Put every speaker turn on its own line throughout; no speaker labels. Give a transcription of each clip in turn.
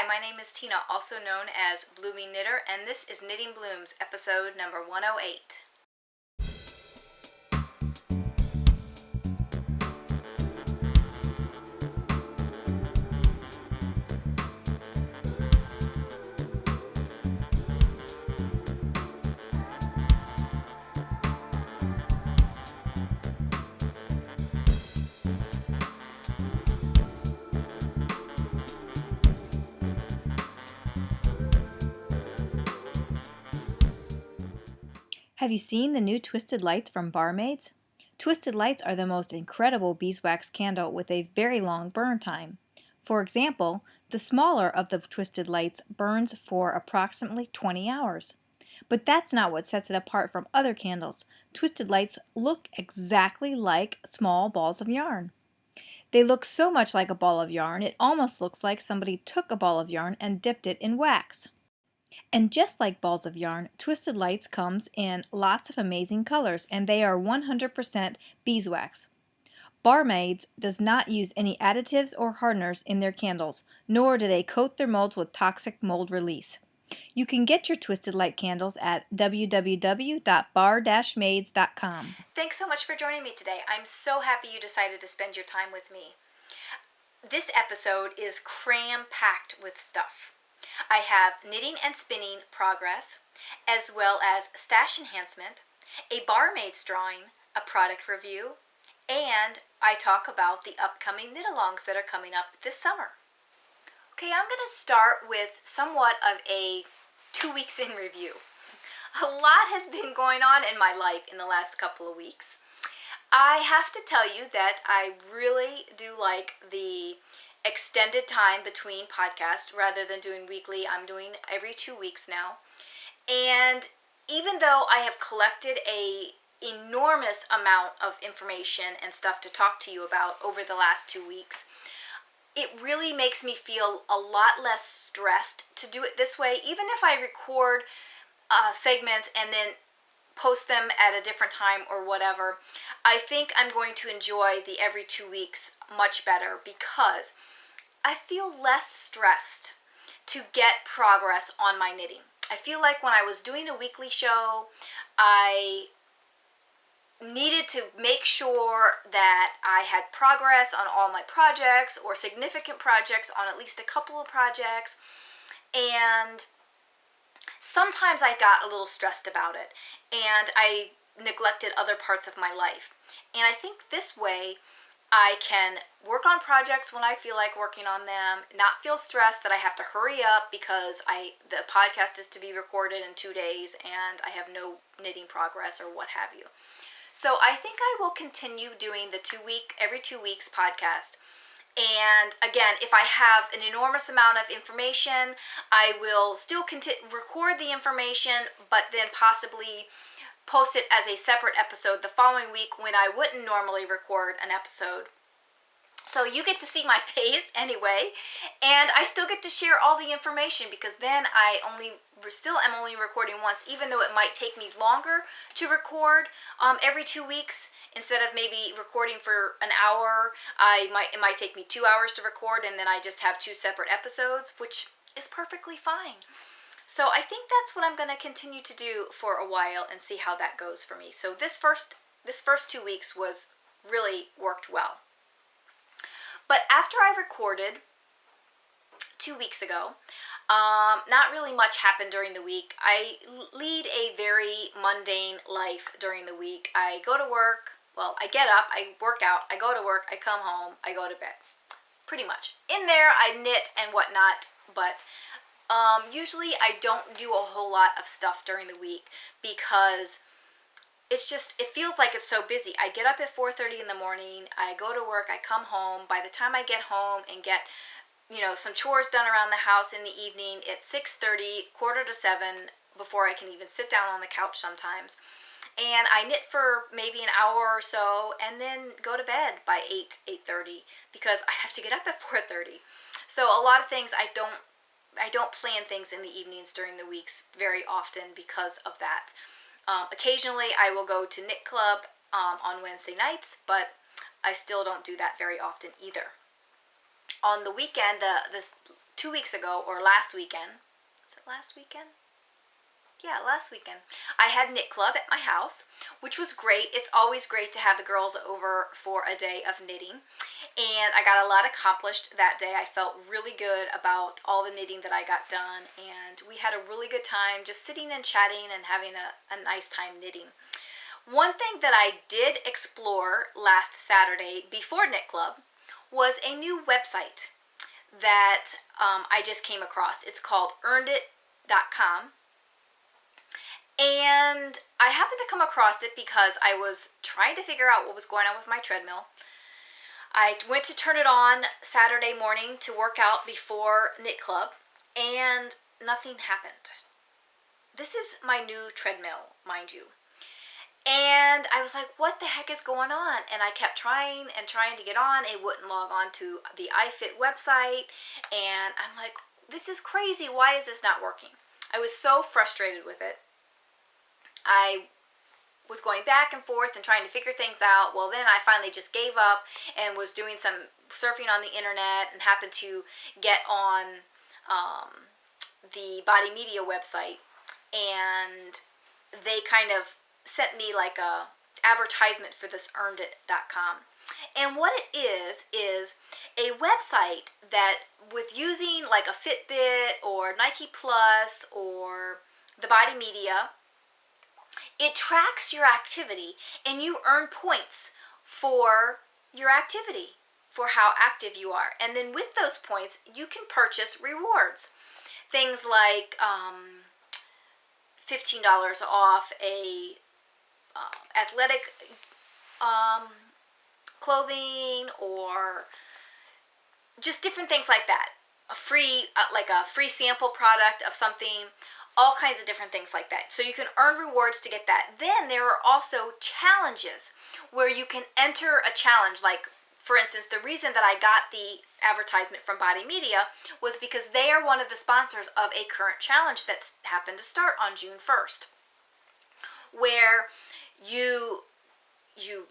Hi, my name is Tina, also known as Bloomingknitter, and this is Knitting Blooms, episode number 108.
Have you seen the new Twisted Lights from Barmaids? Twisted Lights are the most incredible beeswax candle with a very long burn time. For example, the smaller of the Twisted Lights burns for approximately 20 hours. But that's not what sets it apart from other candles. Twisted Lights look exactly like small balls of yarn. They look so much like a ball of yarn, it almost looks like somebody took a ball of yarn and dipped it in wax. And just like balls of yarn, Twisted Lights comes in lots of amazing colors, and they are 100% beeswax. Barmaids does not use any additives or hardeners in their candles, nor do they coat their molds with toxic mold release. You can get your Twisted Light candles at www.bar-maids.com.
Thanks so much for joining me today. I'm so happy you decided to spend your time with me. This episode is cram-packed with stuff. I have knitting and spinning progress, as well as stash enhancement, a barmaid's drawing, a product review, and I talk about the upcoming knit-alongs that are coming up this summer. Okay, I'm going to start with somewhat of a 2 weeks in review. A lot has been going on in my life in the last couple of weeks. I have to tell you that I really do like the extended time between podcasts rather than doing weekly. I'm doing every 2 weeks now. And even though I have collected a enormous amount of information and stuff to talk to you about over the last 2 weeks, it really makes me feel a lot less stressed to do it this way. Even if I record segments and then post them at a different time or whatever, I think I'm going to enjoy the every 2 weeks much better because I feel less stressed to get progress on my knitting. I feel like when I was doing a weekly show, I needed to make sure that I had progress on all my projects or significant projects on at least a couple of projects, and sometimes I got a little stressed about it and I neglected other parts of my life. And I think this way I can work on projects when I feel like working on them, not feel stressed that I have to hurry up because the podcast is to be recorded in 2 days and I have no knitting progress or what have you. So I think I will continue doing the every 2 weeks podcast. And again, if I have an enormous amount of information, I will still record the information, but then possibly post it as a separate episode the following week when I wouldn't normally record an episode. So you get to see my face anyway, and I still get to share all the information because then I still am only recording once, even though it might take me longer to record every 2 weeks. Instead of maybe recording for an hour, it might take me 2 hours to record, and then I just have 2 separate episodes, which is perfectly fine. So I think that's what I'm going to continue to do for a while and see how that goes for me. So this first 2 weeks really worked well. But after I recorded 2 weeks ago, not really much happened during the week. I lead a very mundane life during the week. I go to work, I get up, I work out, I go to work, I come home, I go to bed. Pretty much. In there, I knit and whatnot, but usually I don't do a whole lot of stuff during the week because it feels like it's so busy. I get up at 4:30 in the morning, I go to work, I come home. By the time I get home and get some chores done around the house in the evening, it's 6:30, 6:45 before I can even sit down on the couch sometimes. And I knit for maybe an hour or so and then go to bed by 8:30 because I have to get up at 4:30. So a lot of things I don't plan things in the evenings during the weeks very often because of that. Occasionally I will go to knit club on Wednesday nights, but I still don't do that very often either. On the weekend, this 2 weeks ago, or last weekend. Was it last weekend? Yeah, last weekend. I had knit club at my house, which was great. It's always great to have the girls over for a day of knitting. And I got a lot accomplished that day. I felt really good about all the knitting that I got done. And we had a really good time just sitting and chatting and having a nice time knitting. One thing that I did explore last Saturday before Knit Club was a new website that I just came across. It's called earnedit.com. And I happened to come across it because I was trying to figure out what was going on with my treadmill. I went to turn it on Saturday morning to work out before Knit Club, and nothing happened. This is my new treadmill, mind you. And I was like, what the heck is going on? And I kept trying and trying to get on. It wouldn't log on to the iFit website. And I'm like, this is crazy. Why is this not working? I was so frustrated with it. I was going back and forth and trying to figure things out. Well, then I finally just gave up and was doing some surfing on the internet and happened to get on the Body Media website. And they kind of sent me like a advertisement for this earnedit.com. And what it is a website that, with using like a Fitbit or Nike Plus or the Body Media, it tracks your activity and you earn points for your activity, for how active you are. And then with those points, you can purchase rewards. Things like $15 off a athletic clothing, or just different things like that. A free, like a free sample product of something, all kinds of different things like that. So you can earn rewards to get that. Then there are also challenges where you can enter a challenge. Like, for instance, the reason that I got the advertisement from Body Media was because they are one of the sponsors of a current challenge that's happened to start on June 1st, where you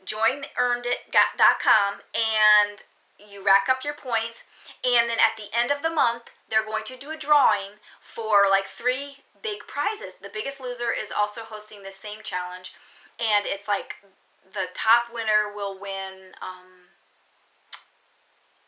join earnedit.com and you rack up your points, and then at the end of the month they're going to do a drawing for like 3 big prizes. The Biggest Loser is also hosting this same challenge, and it's like the top winner will win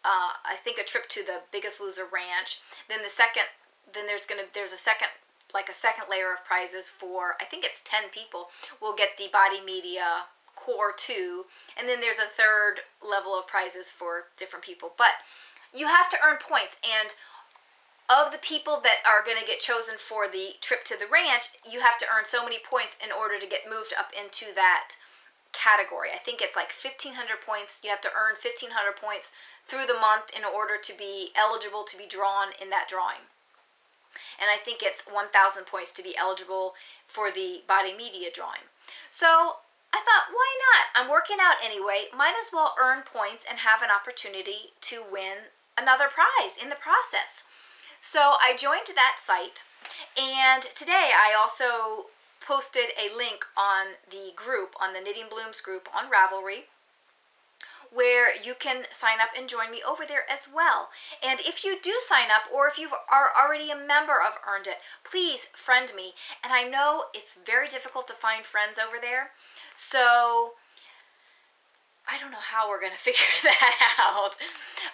I think a trip to the Biggest Loser ranch. Then there's a second layer of prizes for, I think it's 10 people will get the Body Media Core 2, and then there's a third level of prizes for different people. But you have to earn points, and of the people that are going to get chosen for the trip to the ranch, you have to earn so many points in order to get moved up into that category. I think it's like 1,500 points. You have to earn 1,500 points through the month in order to be eligible to be drawn in that drawing. And I think it's 1,000 points to be eligible for the Body Media drawing. So I thought, why not? I'm working out anyway. Might as well earn points and have an opportunity to win another prize in the process. So I joined that site, and today I also posted a link on the group, on the Knitting Blooms group on Ravelry, where you can sign up and join me over there as well. And if you do sign up, or if you are already a member of Earned It, please friend me. And I know it's very difficult to find friends over there, so I don't know how we're going to figure that out.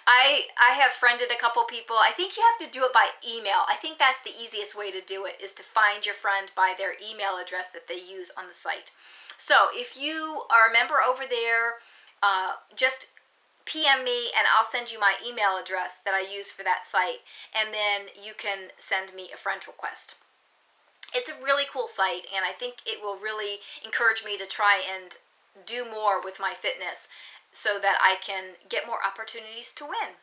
I have friended a couple people. I think you have to do it by email. I think that's the easiest way to do it, is to find your friend by their email address that they use on the site. So if you are a member over there, just PM me and I'll send you my email address that I use for that site, and then you can send me a friend request. It's a really cool site, and I think it will really encourage me to try and do more with my fitness so that I can get more opportunities to win.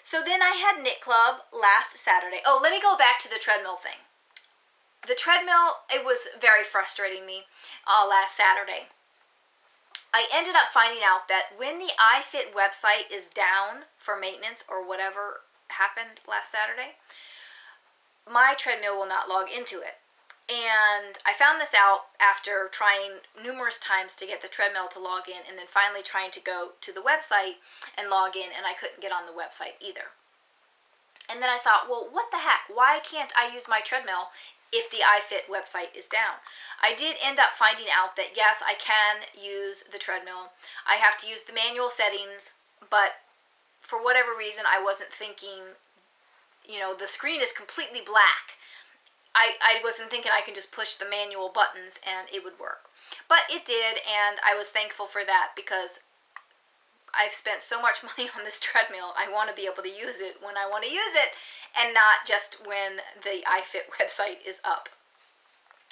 So then I had Knit Club last Saturday. Oh, let me go back to the treadmill thing. The treadmill, it was very frustrating me last Saturday. I ended up finding out that when the iFit website is down for maintenance or whatever happened last Saturday, my treadmill will not log into it. And I found this out after trying numerous times to get the treadmill to log in, and then finally trying to go to the website and log in, and I couldn't get on the website either. And then I thought, well, what the heck? Why can't I use my treadmill if the iFit website is down? I did end up finding out that yes, I can use the treadmill. I have to use the manual settings, but for whatever reason, I wasn't thinking, the screen is completely black. I wasn't thinking I can just push the manual buttons and it would work. But it did, and I was thankful for that because I've spent so much money on this treadmill. I want to be able to use it when I want to use it and not just when the iFit website is up.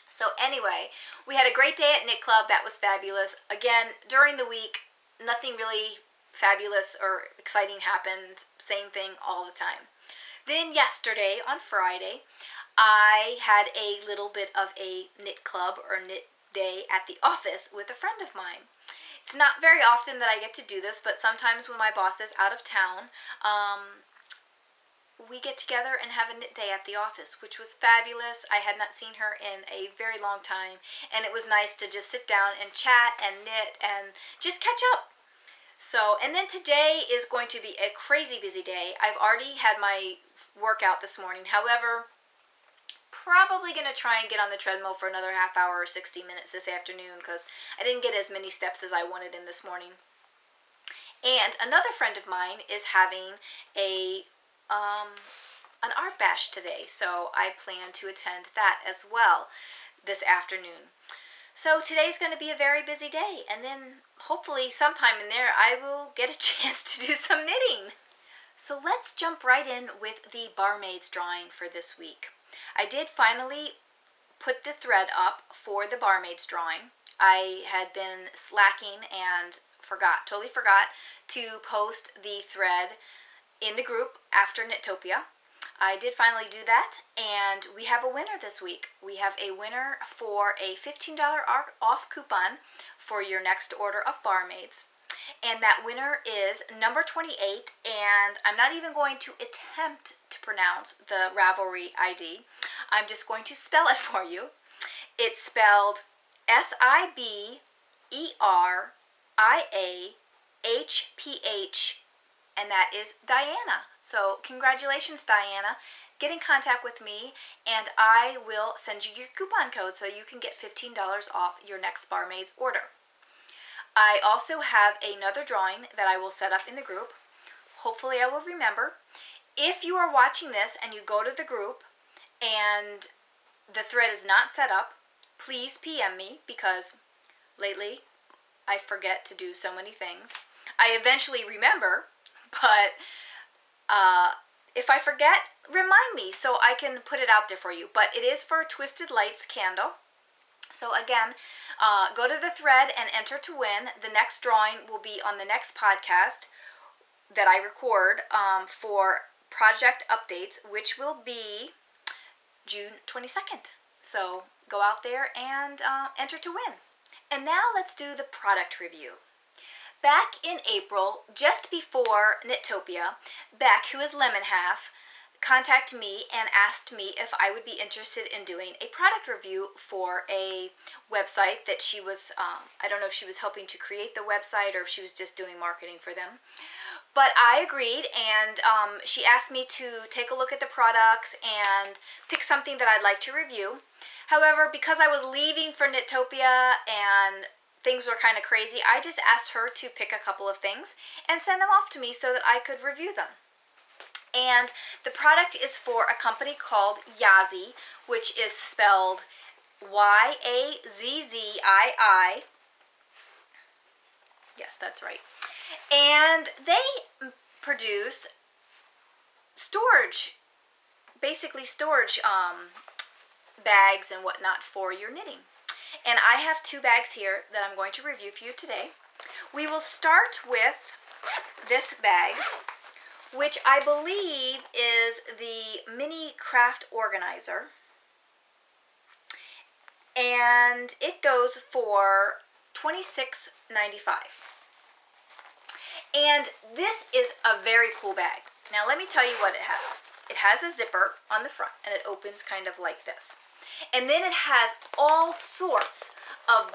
So anyway, we had a great day at Knit Club. That was fabulous. Again, during the week, nothing really fabulous or exciting happened. Same thing all the time. Then yesterday, on Friday, I had a little bit of a knit club or knit day at the office with a friend of mine. It's not very often that I get to do this, but sometimes when my boss is out of town, we get together and have a knit day at the office, which was fabulous. I had not seen her in a very long time, and it was nice to just sit down and chat and knit and just catch up. So, and then today is going to be a crazy busy day. I've already had my workout this morning. However, probably going to try and get on the treadmill for another half hour or 60 minutes this afternoon because I didn't get as many steps as I wanted in this morning. And another friend of mine is having an art bash today, so I plan to attend that as well this afternoon. So today's going to be a very busy day, and then hopefully sometime in there I will get a chance to do some knitting. So let's jump right in with the barmaid's drawing for this week. I did finally put the thread up for the barmaid's drawing. I had been slacking and totally forgot to post the thread in the group after Knitopia. I did finally do that, and we have a winner this week. We have a winner for a $15 off coupon for your next order of barmaids. And that winner is number 28, and I'm not even going to attempt to pronounce the Ravelry ID. I'm just going to spell it for you. It's spelled SIBERIAHPH, and that is Diana. So congratulations, Diana. Get in contact with me, and I will send you your coupon code so you can get $15 off your next barmaid's order. I also have another drawing that I will set up in the group. Hopefully I will remember. If you are watching this and you go to the group and the thread is not set up, please PM me because lately I forget to do so many things. I eventually remember, but if I forget, remind me so I can put it out there for you. But it is for a Twisted Lights candle. So again, go to the thread and enter to win. The next drawing will be on the next podcast that I record for project updates, which will be June 22nd. So go out there and enter to win. And now let's do the product review. Back in April, just before Knitopia, Beck, who is Lemon Half, contacted me and asked me if I would be interested in doing a product review for a website that she was, I don't know if she was helping to create the website or if she was just doing marketing for them. But I agreed, and she asked me to take a look at the products and pick something that I'd like to review. However, because I was leaving for Knitopia and things were kind of crazy, I just asked her to pick a couple of things and send them off to me so that I could review them. And the product is for a company called Yazzie, which is spelled Yazzii. Yes, that's right. And they produce storage, basically storage bags and whatnot for your knitting. And I have 2 bags here that I'm going to review for you today. We will start with this bag, which I believe is the mini craft organizer. And it goes for $26.95. And this is a very cool bag. Now let me tell you what it has. It has a zipper on the front, and it opens kind of like this. And then it has all sorts of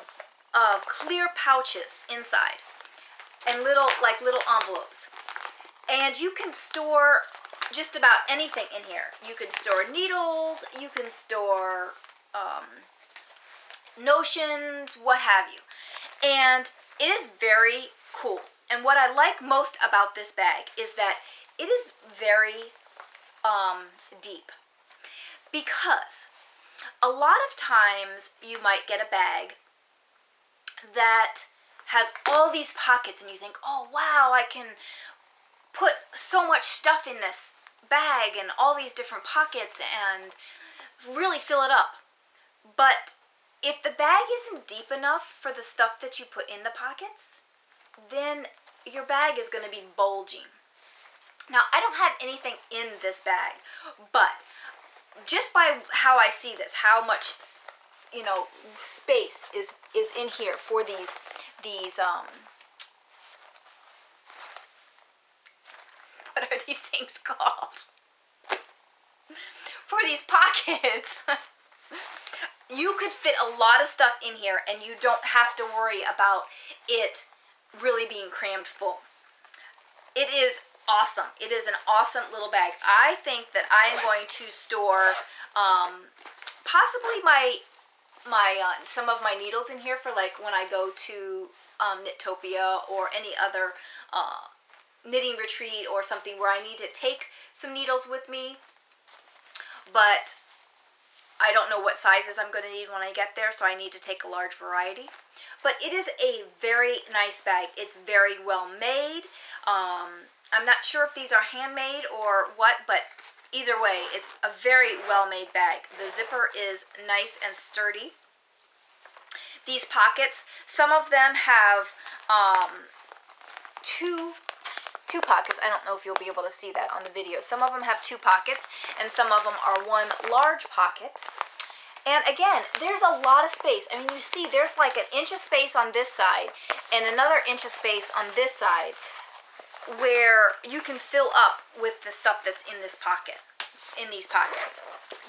clear pouches inside, and little envelopes. And you can store just about anything in here. You can store needles, you can store notions, what have you. And it is very cool. And what I like most about this bag is that it is very deep. Because a lot of times you might get a bag that has all these pockets and you think, oh wow, I can put so much stuff in this bag and all these different pockets and really fill it up. But if the bag isn't deep enough for the stuff that you put in the pockets, then your bag is going to be bulging. Now, I don't have anything in this bag, but just by how I see this, how much, you know, space is in here for these what are these things called? For these pockets. You could fit a lot of stuff in here and you don't have to worry about it really being crammed full. It is awesome. It is an awesome little bag. I think that I am going to store possibly my some of my needles in here for like when I go to Knittopia or any other knitting retreat or something where I need to take some needles with me. But I don't know what sizes I'm going to need when I get there, so I need to take a large variety. But it is a very nice bag. It's very well made. I'm not sure if these are handmade or what, but either way, it's a very well made bag. The zipper is nice and sturdy. These pockets, some of them have two pockets. I don't know if you'll be able to see that on the video. Some of them have two pockets, and some of them are one large pocket. And again, there's a lot of space. I mean, you see, there's like an inch of space on this side and another inch of space on this side where you can fill up with the stuff that's in this pocket, in these pockets.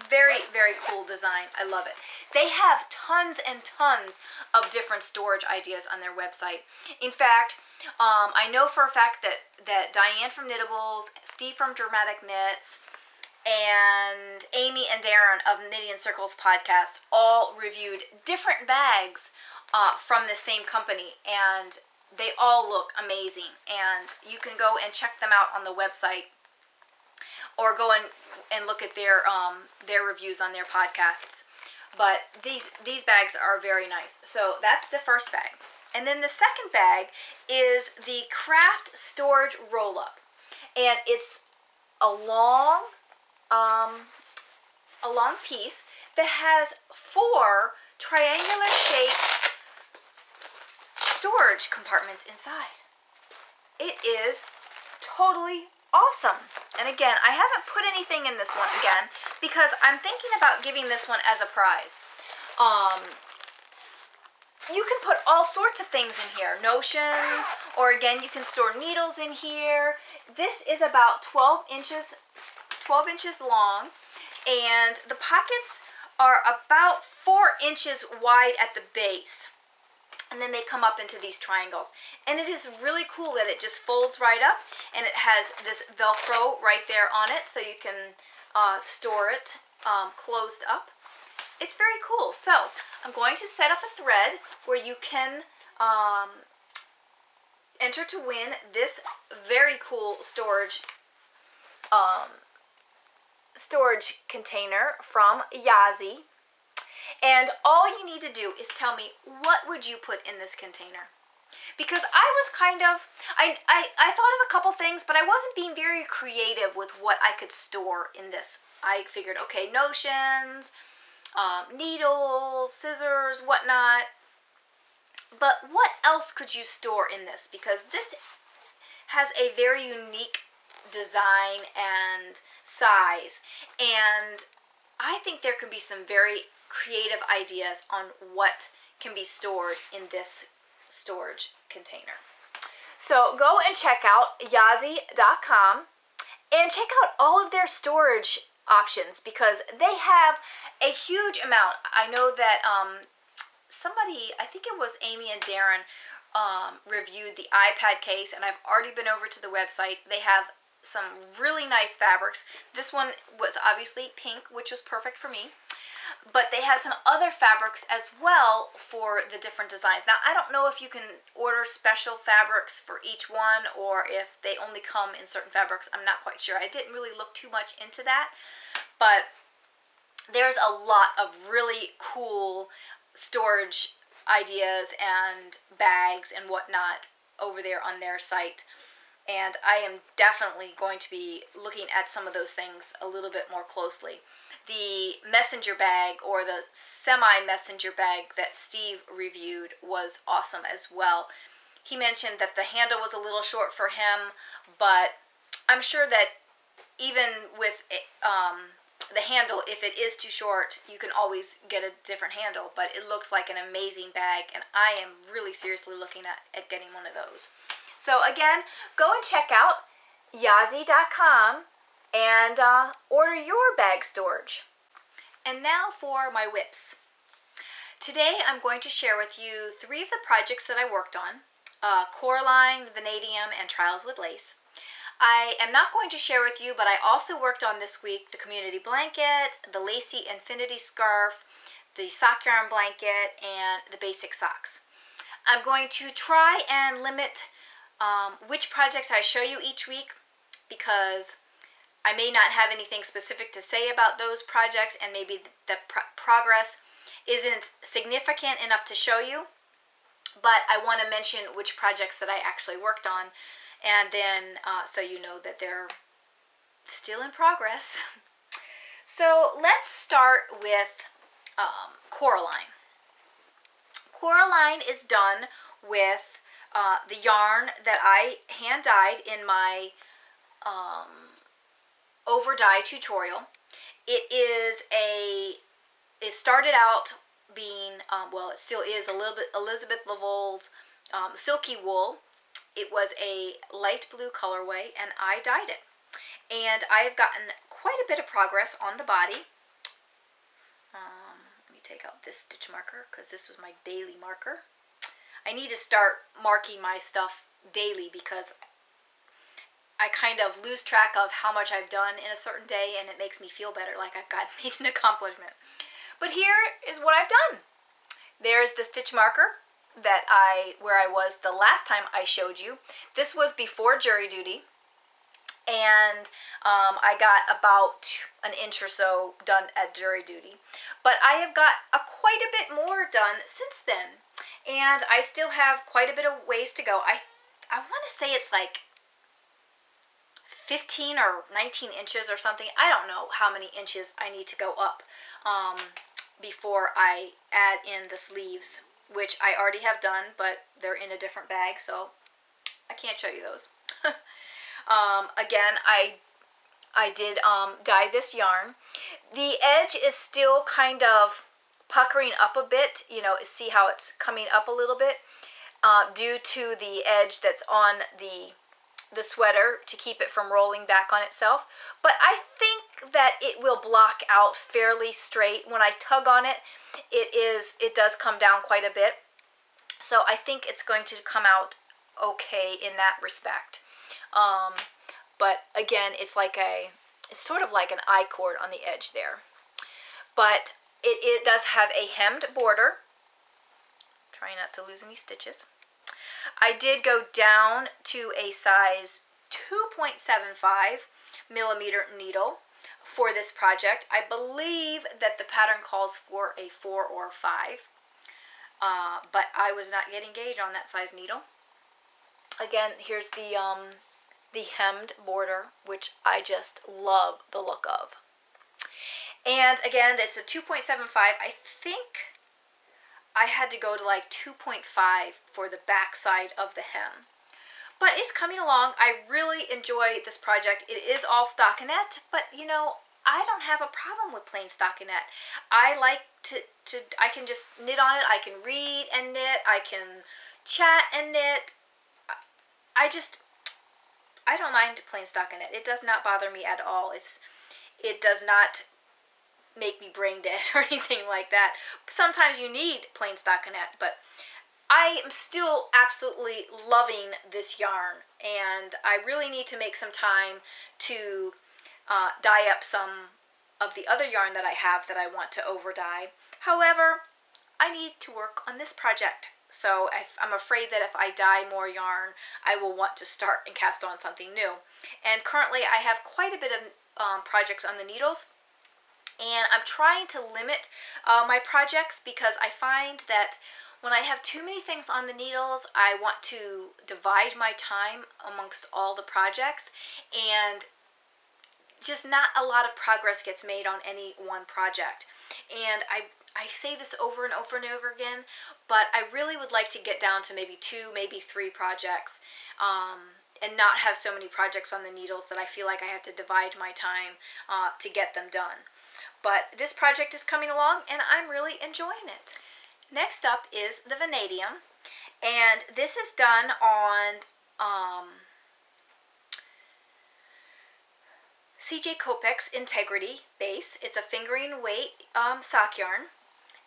Very, very cool design. I love it. They have tons and tons of different storage ideas on their website. In fact, I know for a fact that Diane from Knittables, Steve from Dramatic Knits, and Amy and Darren of Knitting in Circles podcast all reviewed different bags from the same company, and they all look amazing. And you can go and check them out on the website, or go and look at their reviews on their podcasts. But these bags are very nice. So that's the first bag. And then the second bag is the Craft Storage Roll-Up. And it's a long piece that has 4 triangular shaped storage compartments inside. It is totally awesome. And again, I haven't put anything in this one again because I'm thinking about giving this one as a prize. You can put all sorts of things in here, notions, or again, you can store needles in here. This is about 12 inches long, and the pockets are about 4 inches wide at the base. And then they come up into these triangles. And it is really cool that it just folds right up, and it has this Velcro right there on it, so you can store it closed up. It's very cool. So I'm going to set up a thread where you can enter to win this very cool storage container from Yazi. And all you need to do is tell me, what would you put in this container? Because I was kind of, I thought of a couple things, but I wasn't being very creative with what I could store in this. I figured, okay, notions, needles, scissors, whatnot. But what else could you store in this? Because this has a very unique design and size. And I think there could be some very creative ideas on what can be stored in this storage container. So go and check out Yazi.com and check out all of their storage options because they have a huge amount. I know that somebody, I think it was Amy and Darren, reviewed the iPad case, and I've already been over to the website. They have some really nice fabrics. This one was obviously pink, which was perfect for me. But they have some other fabrics as well for the different designs. Now, I don't know if you can order special fabrics for each one or if they only come in certain fabrics. I'm not quite sure. I didn't really look too much into that. But there's a lot of really cool storage ideas and bags and whatnot over there on their site. And I am definitely going to be looking at some of those things a little bit more closely. The messenger bag, or the semi-messenger bag that Steve reviewed, was awesome as well. He mentioned that the handle was a little short for him, but I'm sure that even with the handle, if it is too short, you can always get a different handle. But it looks like an amazing bag, and I am really seriously looking at getting one of those. So again, go and check out yazzie.com and order your bag storage. And now for my whips. Today I'm going to share with you 3 of the projects that I worked on: Coraline, Vanadium, and Trials with Lace. I am not going to share with you, but I also worked on this week the community blanket, the lacy infinity scarf, the sock yarn blanket, and the basic socks. I'm going to try and limit which projects I show you each week, because I may not have anything specific to say about those projects, and maybe the progress isn't significant enough to show you. But I want to mention which projects that I actually worked on, and then so you know that they're still in progress. So let's start with Coraline. Coraline is done with the yarn that I hand dyed in my over dye tutorial. It started out being, well, it still is a little bit Elizabeth Lavol's silky wool. It was a light blue colorway, and I dyed it. And I have gotten quite a bit of progress on the body. Let me take out this stitch marker, because this was my daily marker. I need to start marking my stuff daily, because I kind of lose track of how much I've done in a certain day, and it makes me feel better, like I've made an accomplishment. But here is what I've done. There's the stitch marker where I was the last time I showed you. This was before jury duty, and I got about an inch or so done at jury duty. But I have got quite a bit more done since then, and I still have quite a bit of ways to go. I want to say it's like 15 or 19 inches or something. I don't know how many inches I need to go up before I add in the sleeves, which I already have done, but they're in a different bag, so I can't show you those. Again, I did dye this yarn. The edge is still kind of puckering up a bit. You know, see how it's coming up a little bit due to the edge that's on the sweater to keep it from rolling back on itself. But I think that it will block out fairly straight. When I tug on it, it does come down quite a bit. So I think it's going to come out okay in that respect. But again, it's sort of like an I-cord on the edge there. But it does have a hemmed border. Trying not to lose any stitches. I did go down to a size 2.75 millimeter needle for this project. I believe that the pattern calls for a 4 or 5, but I was not getting gauge on that size needle. Again, here's the hemmed border, which I just love the look of. And again, it's a 2.75. I think I had to go to like 2.5 for the back side of the hem. But it's coming along. I really enjoy this project. It is all stockinette, but you know, I don't have a problem with plain stockinette. I like I can just knit on it. I can read and knit. I can chat and knit. I don't mind plain stockinette. It does not bother me at all. It does not make me brain dead or anything like that. Sometimes you need plain stockinette, but I am still absolutely loving this yarn, and I really need to make some time to dye up some of the other yarn that I have that I want to over dye. However, I need to work on this project. So I'm afraid that if I dye more yarn, I will want to start and cast on something new. And currently I have quite a bit of projects on the needles, and I'm trying to limit my projects because I find that when I have too many things on the needles, I want to divide my time amongst all the projects, and just not a lot of progress gets made on any one project. And I say this over and over and over again, but I really would like to get down to maybe 2, maybe 3 projects, and not have so many projects on the needles that I feel like I have to divide my time to get them done. But this project is coming along, and I'm really enjoying it. Next up is the vanadium, and this is done on CJ Kopek's Integrity base. It's a fingering weight sock yarn,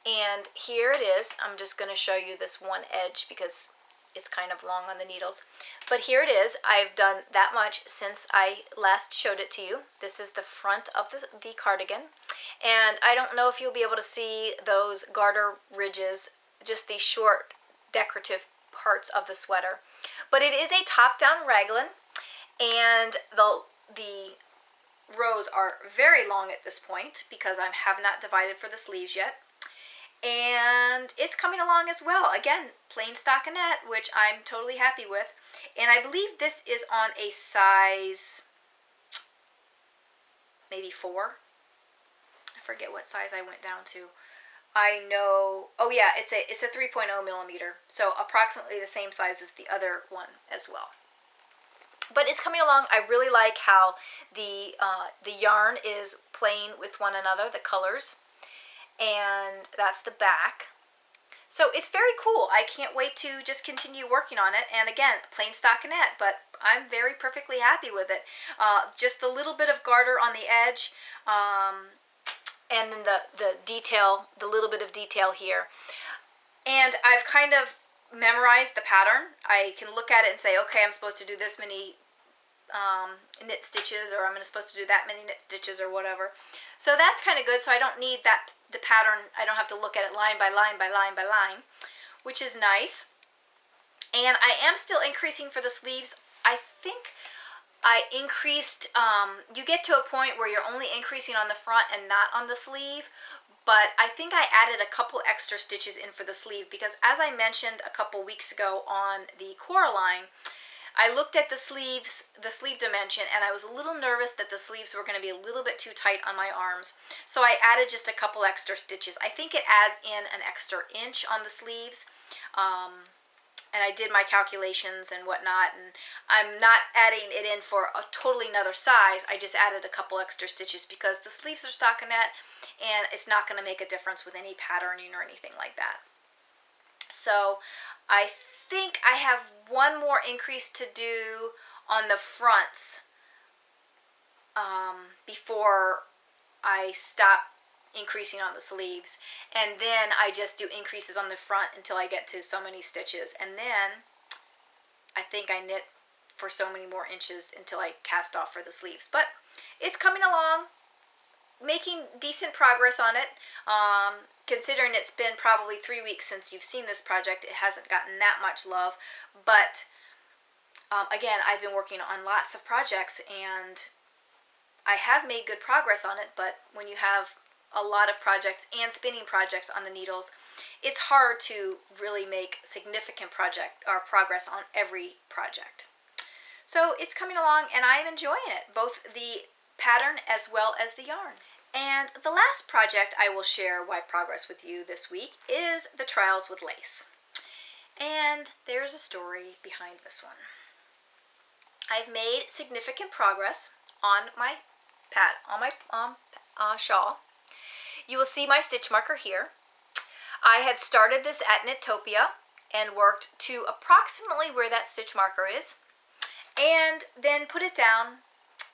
and here it is. I'm just going to show you this one edge because it's kind of long on the needles, but here it is. I've done that much since I last showed it to you. This is the front of the cardigan, and I don't know if you'll be able to see those garter ridges, just these short decorative parts of the sweater, but it is a top-down raglan, and the rows are very long at this point because I have not divided for the sleeves yet. And it's coming along as well. Again, plain stockinette, which I'm totally happy with. And I believe this is on a size maybe 4. I forget what size I went down to. I know, oh yeah, it's a 3.0 millimeter, so approximately the same size as the other one as well. But it's coming along. I really like how the yarn is playing with one another, the colors. And that's the back. So it's very cool. I can't wait to just continue working on it. And again, plain stockinette, but I'm very perfectly happy with it. Just the little bit of garter on the edge, and then the detail, the little bit of detail here. And I've kind of memorized the pattern. I can look at it and say, okay, I'm supposed to do this many knit stitches, or I'm supposed to do that many knit stitches, or whatever. So that's kind of good. So I don't need the pattern. I don't have to look at it line by line by line by line, which is nice. And I am still increasing for the sleeves. I think I increased, you get to a point where you're only increasing on the front and not on the sleeve, but I think I added a couple extra stitches in for the sleeve because, as I mentioned a couple weeks ago on the Coraline, I looked at the sleeve dimension, and I was a little nervous that the sleeves were going to be a little bit too tight on my arms. So I added just a couple extra stitches. I think it adds in an extra inch on the sleeves. And I did my calculations and whatnot, and I'm not adding it in for a totally another size. I just added a couple extra stitches because the sleeves are stockinette, and it's not going to make a difference with any patterning or anything like that. So I think I have one more increase to do on the fronts before I stop increasing on the sleeves, and then I just do increases on the front until I get to so many stitches, and then I think I knit for so many more inches until I cast off for the sleeves. But it's coming along, making decent progress on it. Considering it's been probably 3 weeks since you've seen this project, it hasn't gotten that much love, but again, I've been working on lots of projects, and I have made good progress on it. But when you have a lot of projects and spinning projects on the needles, it's hard to really make significant progress on every project. So it's coming along, and I am enjoying it, both the pattern as well as the yarn. And the last project I will share my progress with you this week is the Trials with Lace. And there's a story behind this one. I've made significant progress on my shawl. You will see my stitch marker here. I had started this at Knitopia and worked to approximately where that stitch marker is, and then put it down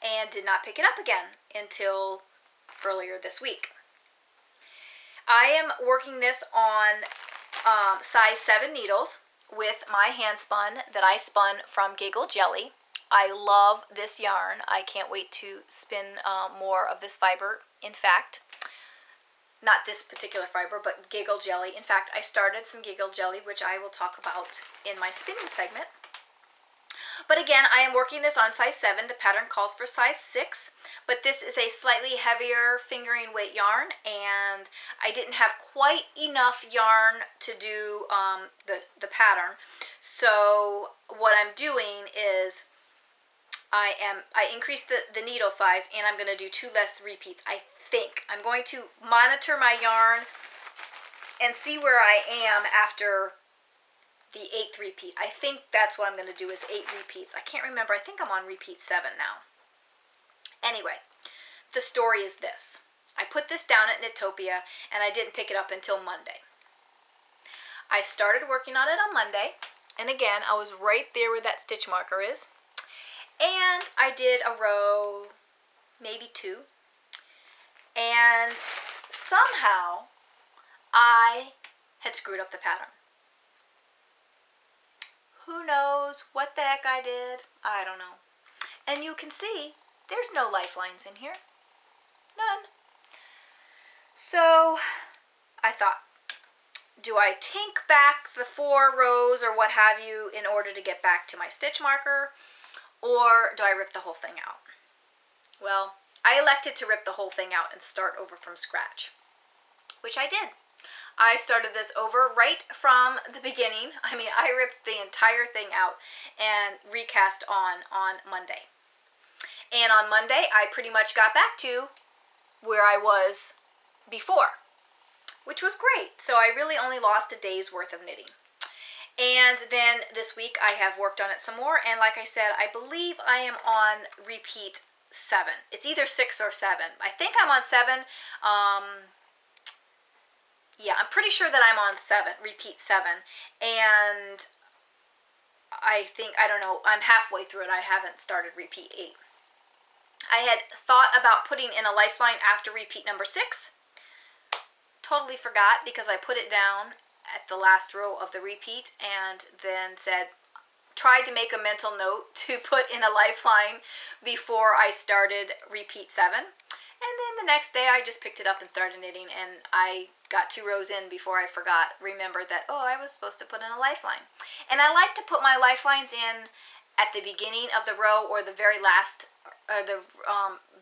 and did not pick it up again until earlier this week. I am working this on size 7 needles with my hand spun that I spun from Giggle Jelly. I love this yarn. I can't wait to spin more of this fiber. In fact, not this particular fiber, but Giggle Jelly. In fact, I started some Giggle Jelly, which I will talk about in my spinning segment. But again, I am working this on size 7. The pattern calls for size 6, but this is a slightly heavier fingering weight yarn, and I didn't have quite enough yarn to do the pattern. So what I'm doing is I increased the needle size, and I'm going to do 2 less repeats. I think I'm going to monitor my yarn and see where I am after the 8th repeat. I think that's what I'm going to do is 8 repeats. I can't remember. I think I'm on repeat 7 now. Anyway, the story is this. I put this down at Knitopia, and I didn't pick it up until Monday. I started working on it on Monday, and again, I was right there where that stitch marker is. And I did a row, maybe 2, and somehow I had screwed up the pattern. Who knows what the heck I did? I don't know. And you can see there's no lifelines in here. None. So I thought, do I tink back the 4 rows or what have you in order to get back to my stitch marker, or do I rip the whole thing out? Well, I elected to rip the whole thing out and start over from scratch, which I did. I started this over right from the beginning. I mean, I ripped the entire thing out and recast on Monday. And on Monday, I pretty much got back to where I was before, which was great. So I really only lost a day's worth of knitting. And then this week, I have worked on it some more. And like I said, I believe I am on repeat 7. It's either 6 or 7. I think I'm on 7. Yeah, I'm pretty sure that I'm on 7, repeat 7, and I think, I don't know, I'm halfway through it. I haven't started repeat 8. I had thought about putting in a lifeline after repeat number 6. Totally forgot because I put it down at the last row of the repeat and then tried to make a mental note to put in a lifeline before I started repeat 7. And then the next day I just picked it up and started knitting, and I got 2 rows in before I remembered that, oh, I was supposed to put in a lifeline. And I like to put my lifelines in at the beginning of the row or the very last,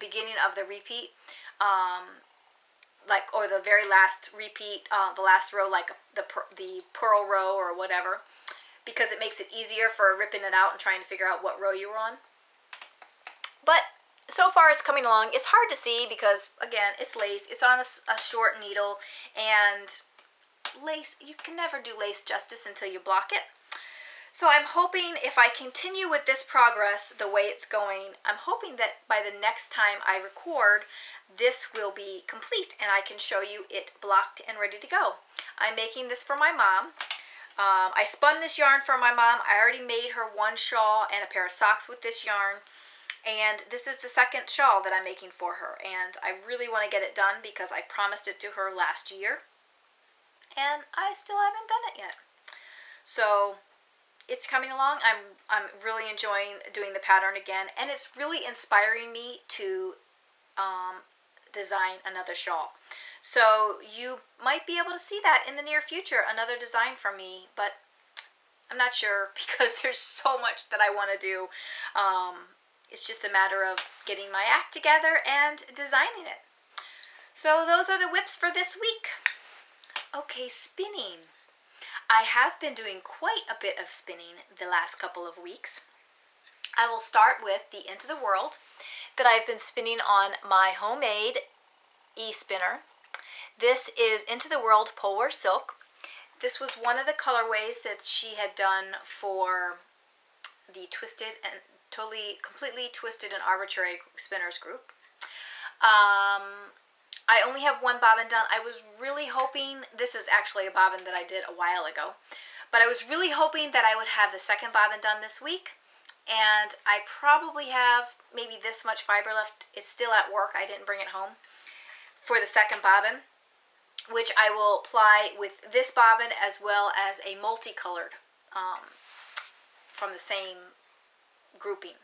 beginning of the repeat, or the very last repeat, the last row, like the purl row or whatever, because it makes it easier for ripping it out and trying to figure out what row you were on. But so far it's coming along. It's hard to see because, again, it's lace. It's on a short needle, and lace, you can never do lace justice until you block it. So I'm hoping if I continue with this progress the way it's going, I'm hoping that by the next time I record, this will be complete and I can show you it blocked and ready to go. I'm making this for my mom. I spun this yarn for my mom. I already made her 1 shawl and a pair of socks with this yarn. And this is the 2nd shawl that I'm making for her. And I really want to get it done because I promised it to her last year. And I still haven't done it yet. So it's coming along. I'm really enjoying doing the pattern again. And it's really inspiring me to design another shawl. So you might be able to see that in the near future, another design from me. But I'm not sure because there's so much that I want to do. It's just a matter of getting my act together and designing it. So those are the whips for this week. Okay, spinning. I have been doing quite a bit of spinning the last couple of weeks. I will start with the Into the World that I've been spinning on my homemade e-spinner. This is Into the World Polar Silk. This was one of the colorways that she had done for the Twisted and completely Twisted and Arbitrary Spinners group. I only have 1 bobbin done. I was really hoping, this is actually a bobbin that I did a while ago, but I was really hoping that I would have the 2nd bobbin done this week, and I probably have maybe this much fiber left. It's still at work. I didn't bring it home for the 2nd bobbin. which I will ply with this bobbin as well as a multicolored from the same grouping.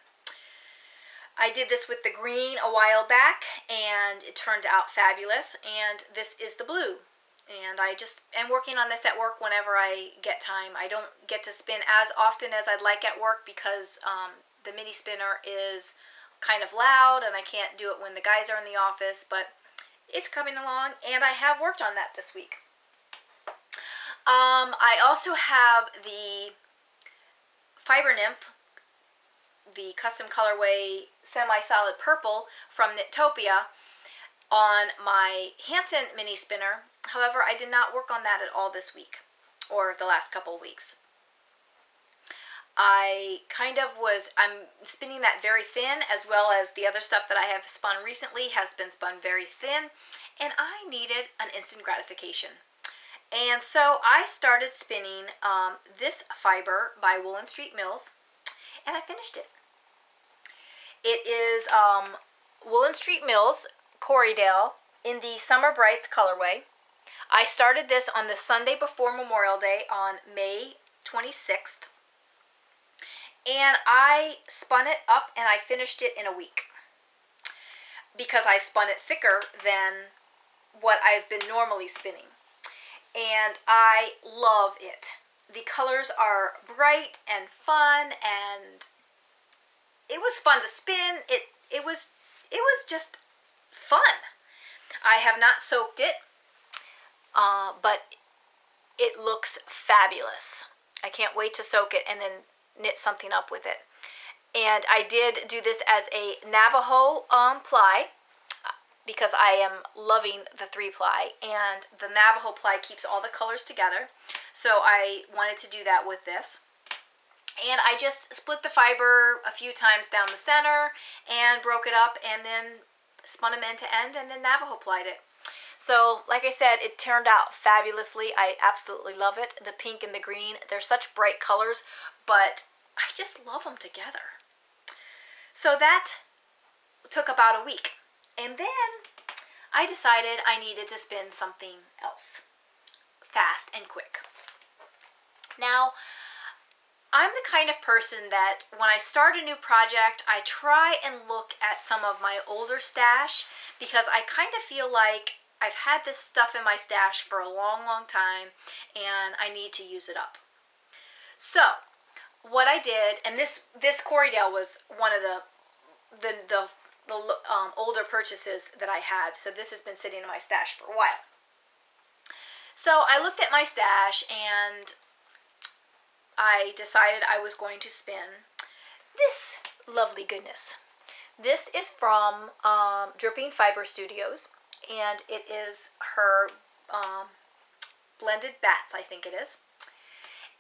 I did this with the green a while back, and it turned out fabulous, and this is the blue. And I just am working on this at work whenever I get time. I don't get to spin as often as I'd like at work because the mini spinner is kind of loud and I can't do it when the guys are in the office, but it's coming along and I have worked on that this week. I also have the Fiber Nymph, the custom colorway semi-solid purple from Knitopia on my Hanson mini spinner. However, I did not work on that at all this week or the last couple of weeks. I'm spinning that very thin, as well as the other stuff that I have spun recently has been spun very thin, and I needed an instant gratification. And so I started spinning this fiber by Woolen Street Mills, and I finished it. It is Woolen Street Mills Corriedale in the Summer Brights colorway. I started this on the Sunday before Memorial Day on May 26th. And I spun it up and I finished it in a week because I spun it thicker than what I've been normally spinning. And I love it. The colors are bright and fun, and it was fun to spin. It was just fun. I have not soaked it, but it looks fabulous. I can't wait to soak it and then knit something up with it. And I did do this as a Navajo ply because I am loving the 3-ply, and the Navajo ply keeps all the colors together. So I wanted to do that with this. And I just split the fiber a few times down the center and broke it up and then spun them end to end and then Navajo plied it. So, like I said, it turned out fabulously. I absolutely love it. The pink and the green, they're such bright colors, but I just love them together. So that took about a week. And then I decided I needed to spin something else, fast and quick. Now, I'm the kind of person that when I start a new project, I try and look at some of my older stash because I kind of feel like I've had this stuff in my stash for a long, long time and I need to use it up. So what I did, and this Corriedale was one of the older purchases that I had, so this has been sitting in my stash for a while. So I looked at my stash and I decided I was going to spin this lovely goodness. This is from Dripping Fiber Studios, and it is her blended bats, I think it is.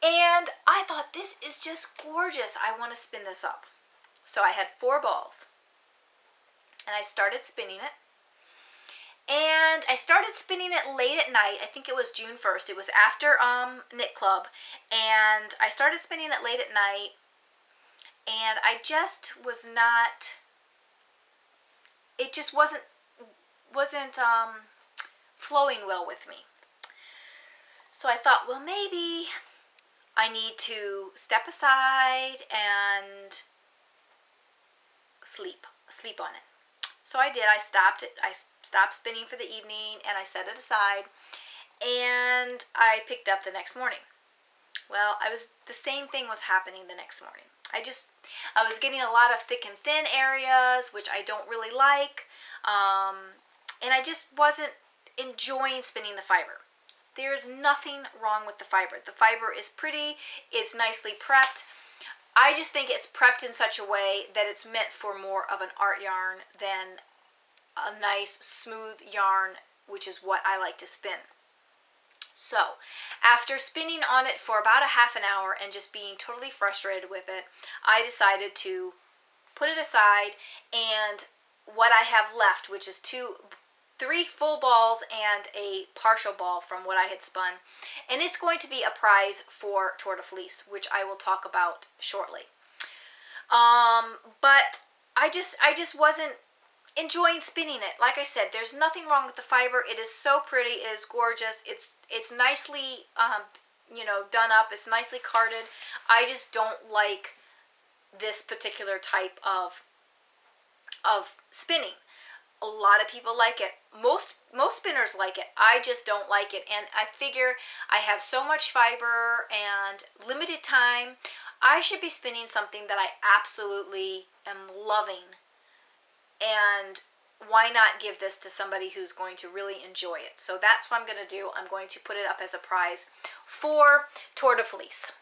And I thought, this is just gorgeous. I want to spin this up. So I had 4 balls, and I started spinning it. And I started spinning it late at night. I think it was June 1st. It was after Knit Club. And I started spinning it late at night. And I just was not, it just wasn't flowing well with me. So I thought, well, maybe I need to step aside and sleep on it. So I did. I stopped spinning for the evening and I set it aside, and I picked up the next morning. Well, the same thing was happening the next morning. I was getting a lot of thick and thin areas, which I don't really like, and I just wasn't enjoying spinning the fiber. There's nothing wrong with the fiber. The fiber is pretty, it's nicely prepped. I just think it's prepped in such a way that it's meant for more of an art yarn than a nice smooth yarn, which is what I like to spin. So after spinning on it for about a half an hour and just being totally frustrated with it, I decided to put it aside, and what I have left, which is 3 full balls and a partial ball from what I had spun, and it's going to be a prize for Tour de Fleece, which I will talk about shortly. But I just wasn't enjoying spinning it. Like I said, there's nothing wrong with the fiber. It is so pretty. It is gorgeous. It's nicely, done up. It's nicely carded. I just don't like this particular type of spinning. A lot of people like it. Most spinners like it. I just don't like it. And I figure I have so much fiber and limited time. I should be spinning something that I absolutely am loving. And why not give this to somebody who's going to really enjoy it? So that's what I'm going to do. I'm going to put it up as a prize for Tour de Fleece.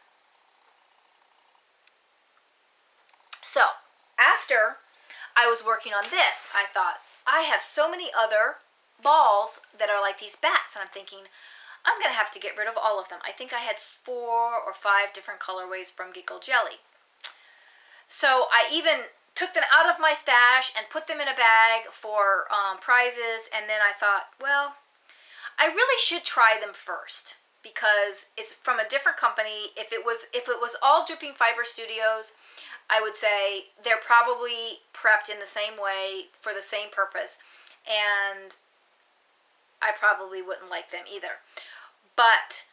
So after I was working on this, I thought, I have so many other balls that are like these bats, and I'm thinking, I'm going to have to get rid of all of them. I think I had 4 or 5 different colorways from Giggle Jelly. So I even took them out of my stash and put them in a bag for prizes, and then I thought, well, I really should try them first because it's from a different company. If it was all Dripping Fiber Studios, I would say they're probably prepped in the same way for the same purpose, and I probably wouldn't like them either. But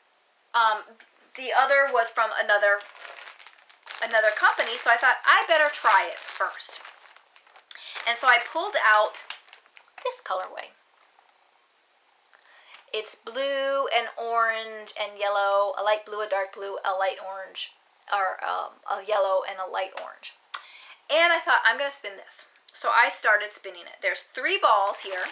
the other was from another company, so I thought I better try it first. And so I pulled out this colorway. It's blue and orange and yellow, a light blue, a dark blue, a light orange, or a yellow and a light orange. And I thought, I'm going to spin this. So I started spinning it. There's 3 balls here.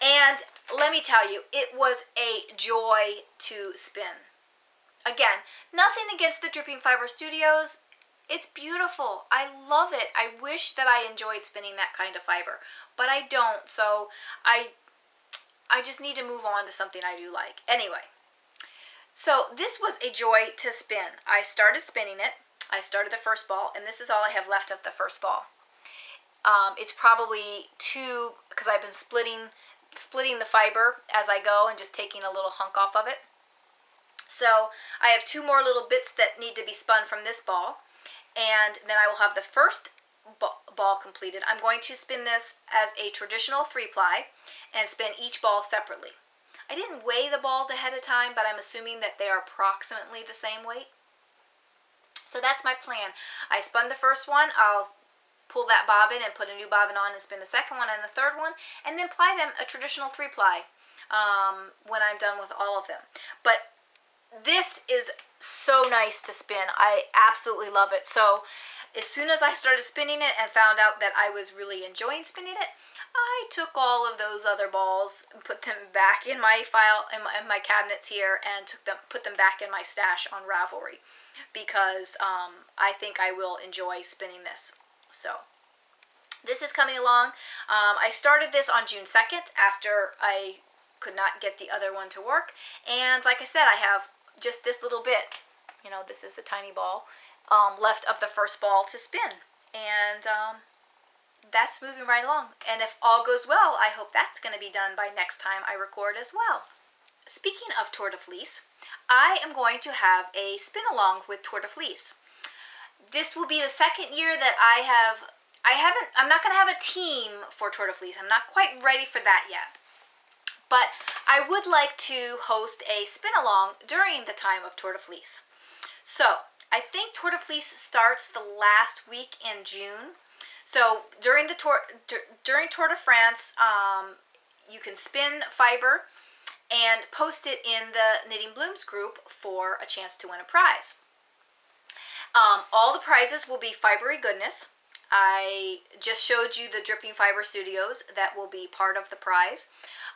And let me tell you, it was a joy to spin. Again, nothing against the Dripping Fiber Studios. It's beautiful. I love it. I wish that I enjoyed spinning that kind of fiber, but I don't. So I just need to move on to something I do like. Anyway, so this was a joy to spin. I started spinning it. I started the first ball, and this is all I have left of the first ball. It's probably 2, because I've been splitting the fiber as I go and just taking a little hunk off of it. So I have 2 more little bits that need to be spun from this ball, and then I will have the first ball completed. I'm going to spin this as a traditional 3-ply and spin each ball separately. I didn't weigh the balls ahead of time, but I'm assuming that they are approximately the same weight. So that's my plan. I spun the first one. I'll pull that bobbin and put a new bobbin on and spin the second one and the third one, and then ply them a traditional 3-ply when I'm done with all of them. But this is so nice to spin. I absolutely love it. So as soon as I started spinning it and found out that I was really enjoying spinning it, I took all of those other balls and put them back in my file, in my cabinets here, and put them back in my stash on Ravelry, because I think I will enjoy spinning this. So this is coming along. I started this on June 2nd after I could not get the other one to work, and like I said, I have just this little bit, this is the tiny ball, left of the first ball to spin, and that's moving right along. And if all goes well, I hope that's going to be done by next time I record as well. Speaking of Tour de Fleece, I am going to have a spin along with Tour de Fleece. This will be the second year that I'm not going to have a team for Tour de Fleece. I'm not quite ready for that yet. But I would like to host a spin along during the time of Tour de Fleece. So I think Tour de Fleece starts the last week in June. So during Tour de France, you can spin fiber and post it in the Knitting Blooms group for a chance to win a prize. All the prizes will be fibery goodness. I just showed you the Dripping Fiber Studios that will be part of the prize.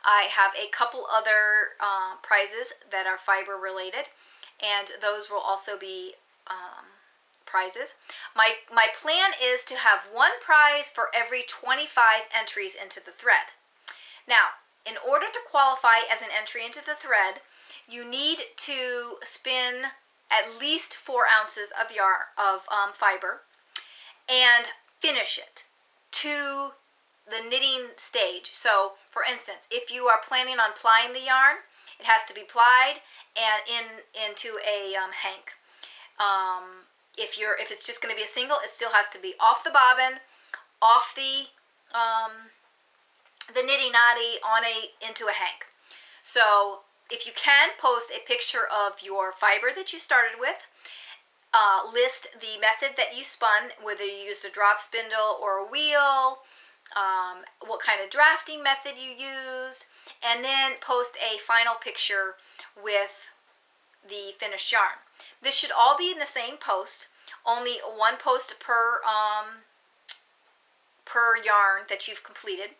I have a couple other prizes that are fiber related, and those will also be prizes. My plan is to have 1 prize for every 25 entries into the thread. Now, in order to qualify as an entry into the thread, you need to spin at least 4 ounces of fiber and finish it to the knitting stage. So, for instance, if you are planning on plying the yarn, it has to be plied and into a hank. If it's just going to be a single, it still has to be off the bobbin, off the the nitty knotty into a hank. So if you can, post a picture of your fiber that you started with. List the method that you spun, whether you used a drop spindle or a wheel, what kind of drafting method you used, and then post a final picture with the finished yarn. This should all be in the same post, only one post per yarn that you've completed.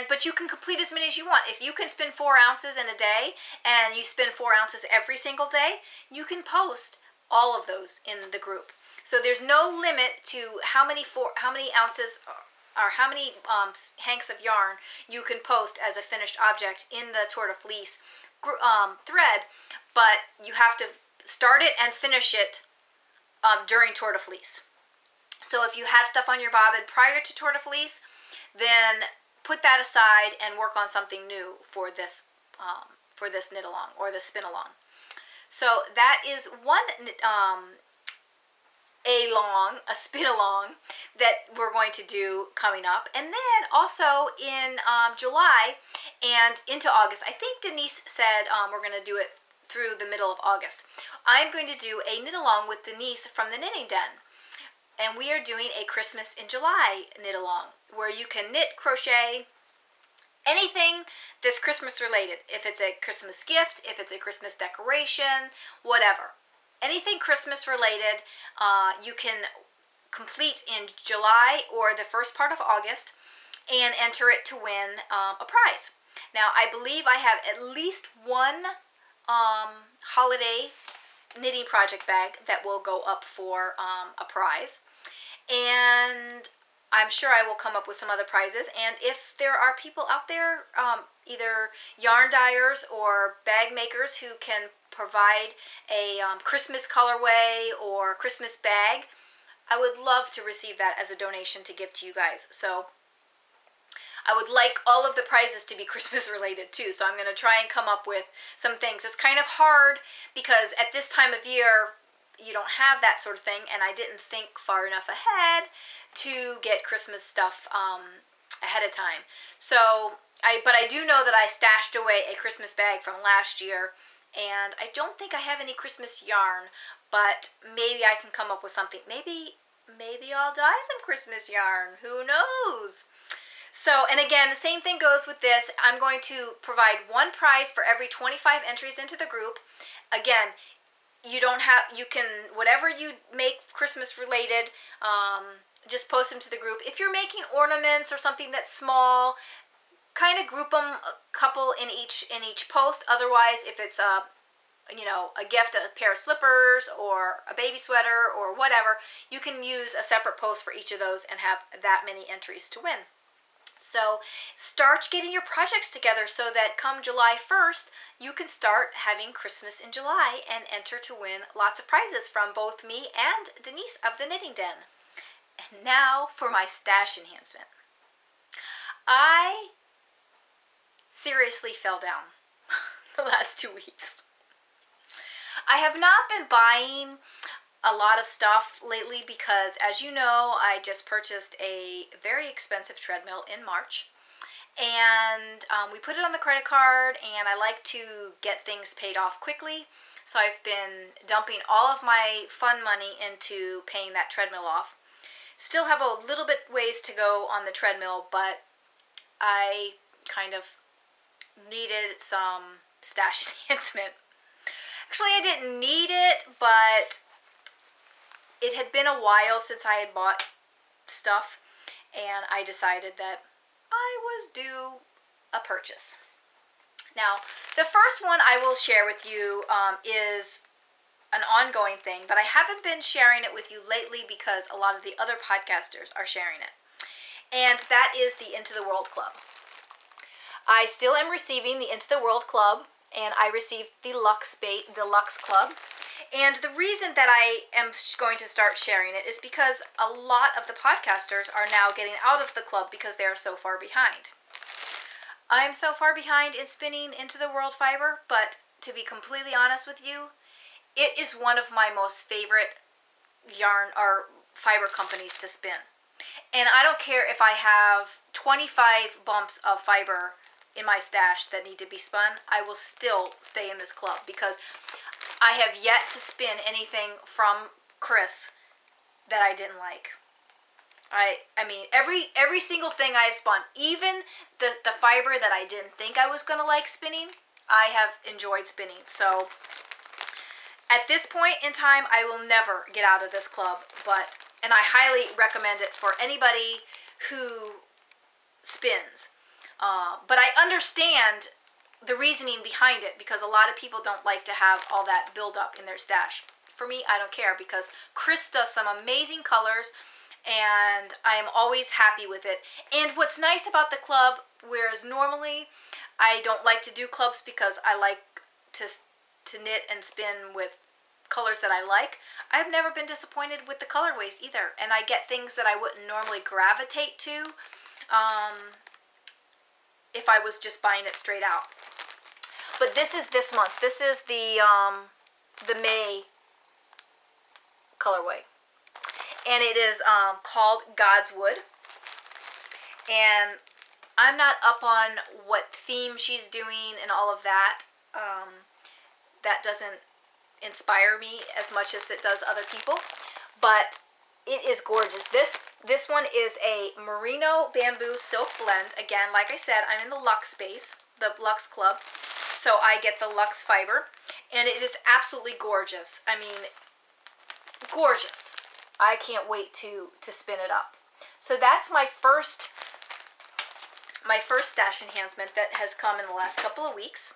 But you can complete as many as you want. If you can spin 4 ounces in a day and you spin 4 ounces every single day, you can post all of those in the group. So there's no limit to how many ounces or how many hanks of yarn you can post as a finished object in the Tour de Fleece thread, but you have to start it and finish it during Tour de Fleece. So if you have stuff on your bobbin prior to Tour de Fleece, then put that aside and work on something new for this knit along or the spin along. So that is one a spin along that we're going to do coming up. And then also in July and into August, I think Denise said we're going to do it through the middle of August. I'm going to do a knit along with Denise from the Knitting Den. And we are doing a Christmas in July knit along where you can knit, crochet, anything that's Christmas related. If it's a Christmas gift, if it's a Christmas decoration, whatever. Anything Christmas related, you can complete in July or the first part of August and enter it to win a prize. Now, I believe I have at least one holiday knitting project bag that will go up for a prize. And I'm sure I will come up with some other prizes. And if there are people out there, either yarn dyers or bag makers who can provide a Christmas colorway or Christmas bag, I would love to receive that as a donation to give to you guys. So I would like all of the prizes to be Christmas related too. So I'm going to try and come up with some things. It's kind of hard because at this time of year, you don't have that sort of thing, and I didn't think far enough ahead to get Christmas stuff ahead of time. So, but I do know that I stashed away a Christmas bag from last year, and I don't think I have any Christmas yarn, but maybe I can come up with something. Maybe I'll dye some Christmas yarn. Who knows? So, and again, the same thing goes with this. I'm going to provide one prize for every 25 entries into the group. Again, you can, whatever you make Christmas related, just post them to the group. If you're making ornaments or something that's small, kind of group them a couple in each post. Otherwise, if it's a gift, a pair of slippers or a baby sweater or whatever, you can use a separate post for each of those and have that many entries to win. So start getting your projects together so that come July 1st, you can start having Christmas in July and enter to win lots of prizes from both me and Denise of the Knitting Den. And now for my stash enhancement. I seriously fell down the last 2 weeks. I have not been buying a lot of stuff lately because, as you know, I just purchased a very expensive treadmill in March, and we put it on the credit card, and I like to get things paid off quickly, so I've been dumping all of my fun money into paying that treadmill off. Still have a little bit ways to go on the treadmill, but I kind of needed some stash enhancement. Actually, I didn't need it, but it had been a while since I had bought stuff, and I decided that I was due a purchase. Now, the first one I will share with you is an ongoing thing, but I haven't been sharing it with you lately because a lot of the other podcasters are sharing it, and that is the Into the World Club. I still am receiving the Into the World Club, and I received the Luxe Club. And the reason that I am going to start sharing it is because a lot of the podcasters are now getting out of the club because they are so far behind. I am so far behind in spinning Into the World fiber, but to be completely honest with you, it is one of my most favorite yarn or fiber companies to spin. And I don't care if I have 25 bumps of fiber in my stash that need to be spun, I will still stay in this club because I have yet to spin anything from Chris that I didn't like. I mean, every single thing I have spun, even the fiber that I didn't think I was going to like spinning, I have enjoyed spinning. So at this point in time, I will never get out of this club, and I highly recommend it for anybody who spins. But I understand the reasoning behind it because a lot of people don't like to have all that buildup in their stash. For me, I don't care because Chris does some amazing colors and I am always happy with it. And what's nice about the club, whereas normally I don't like to do clubs because I like to knit and spin with colors that I like, I've never been disappointed with the colorways either. And I get things that I wouldn't normally gravitate to if I was just buying it straight out. But this is this month. This is the May colorway. And it is called God's Wood. And I'm not up on what theme she's doing and all of that. That doesn't inspire me as much as it does other people. But it is gorgeous. This one is a merino bamboo silk blend. Again, like I said, I'm in the Luxe space, the Luxe Club. So I get the Luxe fiber. And it is absolutely gorgeous. I mean, gorgeous. I can't wait to spin it up. So that's my first stash enhancement that has come in the last couple of weeks.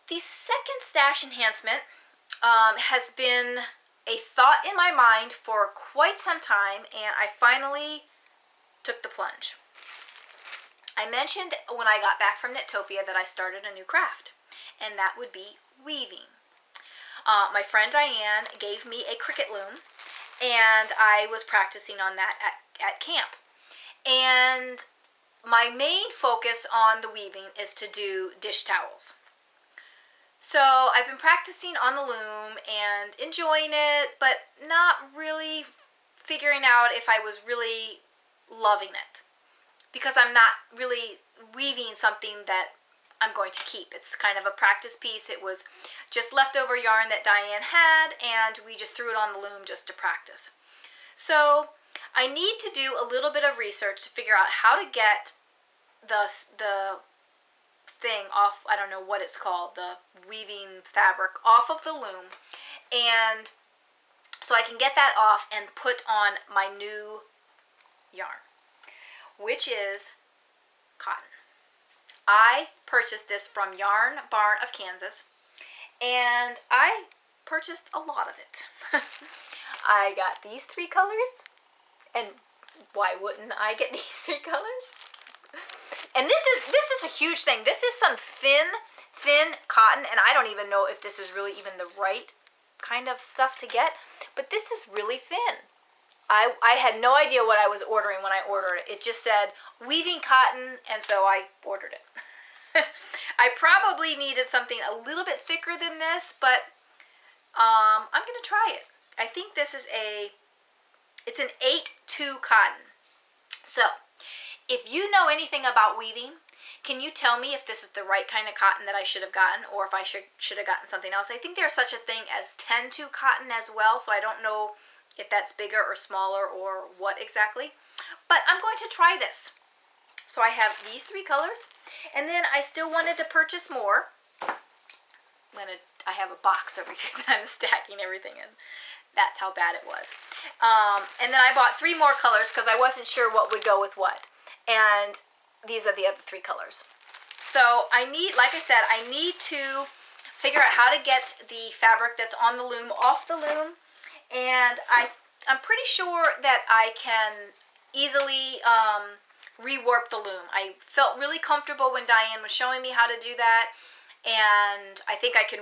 The second stash enhancement has been a thought in my mind for quite some time, and I finally took the plunge. I mentioned when I got back from Knitopia that I started a new craft, and that would be weaving. My friend Diane gave me a Cricut loom, and I was practicing on that at camp. And my main focus on the weaving is to do dish towels. So I've been practicing on the loom and enjoying it, but not really figuring out if I was really loving it. Because I'm not really weaving something that I'm going to keep. It's kind of a practice piece. It was just leftover yarn that Diane had, and we just threw it on the loom just to practice. So I need to do a little bit of research to figure out how to get the thing off, I don't know what it's called, the weaving fabric off of the loom, and so I can get that off and put on my new yarn, which is cotton. I purchased this from Yarn Barn of Kansas, and I purchased a lot of it. I got these 3 colors, and why wouldn't I get these 3 colors? And this is a huge thing. This is some thin cotton, and I don't even know if this is really even the right kind of stuff to get, but this is really thin. I had no idea what I was ordering when I ordered it. It just said weaving cotton, and so I ordered it. I probably needed something a little bit thicker than this, but I'm going to try it. I think this is it's an 8-2 cotton. So, if you know anything about weaving, can you tell me if this is the right kind of cotton that I should have gotten, or if I should have gotten something else? I think there's such a thing as 10-2 cotton as well, so I don't know if that's bigger or smaller or what exactly. But I'm going to try this. So I have these 3 colors, and then I still wanted to purchase more. I have a box over here that I'm stacking everything in. That's how bad it was. And then I bought 3 more colors because I wasn't sure what would go with what. And these are the other 3 colors. So I need, like I said, I need to figure out how to get the fabric that's on the loom off the loom. And I'm pretty sure that I can easily rewarp the loom. I felt really comfortable when Diane was showing me how to do that, and I think I can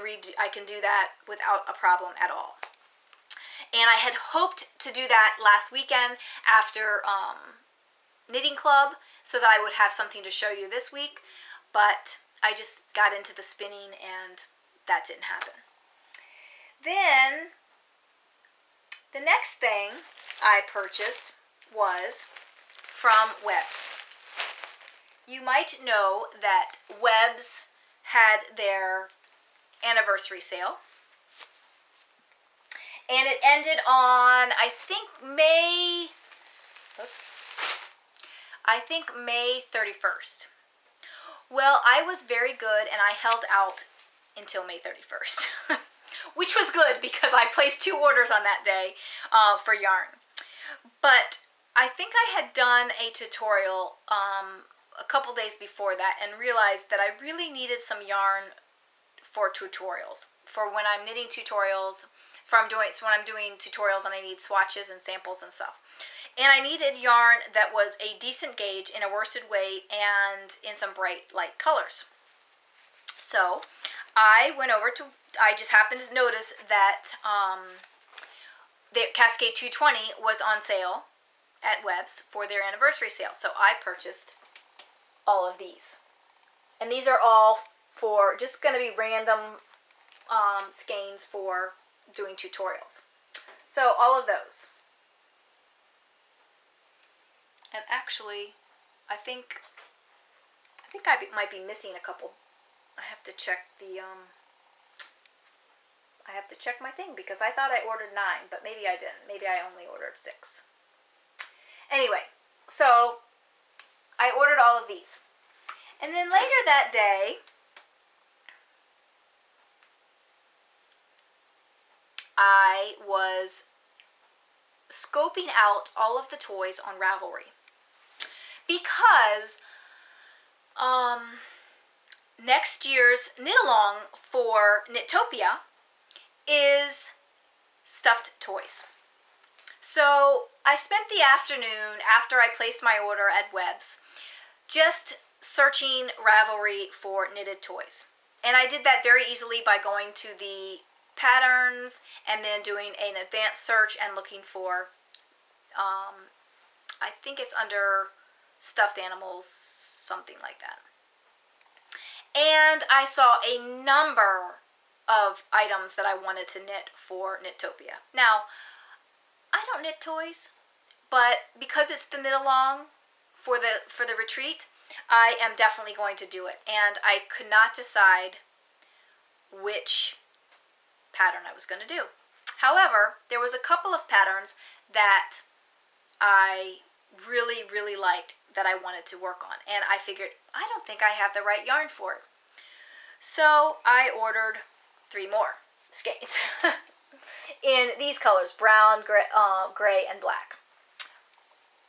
do that without a problem at all. And I had hoped to do that last weekend after knitting club so that I would have something to show you this week, but I just got into the spinning and that didn't happen. Then the next thing I purchased was from Webs. You might know that Webs had their anniversary sale. And it ended on, I think May 31st. Well, I was very good and I held out until May 31st, which was good because I placed 2 orders on that day for yarn. But I think I had done a tutorial a couple days before that and realized that I really needed some yarn for tutorials, for when I'm knitting tutorials, when I'm doing tutorials and I need swatches and samples and stuff. And I needed yarn that was a decent gauge in a worsted weight and in some bright light colors. So I just happened to notice that the Cascade 220 was on sale at Webs for their anniversary sale. So I purchased all of these. And these are all for just going to be random skeins for doing tutorials. So all of those. And actually, I think I might be missing a couple. I have to check my thing because I thought I ordered 9, but maybe I didn't. Maybe I only ordered 6. Anyway, so I ordered all of these. And then later that day, I was scoping out all of the toys on Ravelry because next year's knit along for Knittopia is stuffed toys. So I spent the afternoon after I placed my order at Webs just searching Ravelry for knitted toys. And I did that very easily by going to the patterns and then doing an advanced search and looking for, I think it's under stuffed animals, something like that. And I saw a number of items that I wanted to knit for Knittopia. Now, I don't knit toys, but because it's the knit along for the retreat, I am definitely going to do it. And I could not decide which pattern I was going to do. However, there was a couple of patterns that I really, really liked that I wanted to work on. And I figured, I don't think I have the right yarn for it. So I ordered 3 more skeins in these colors, brown, gray, and black,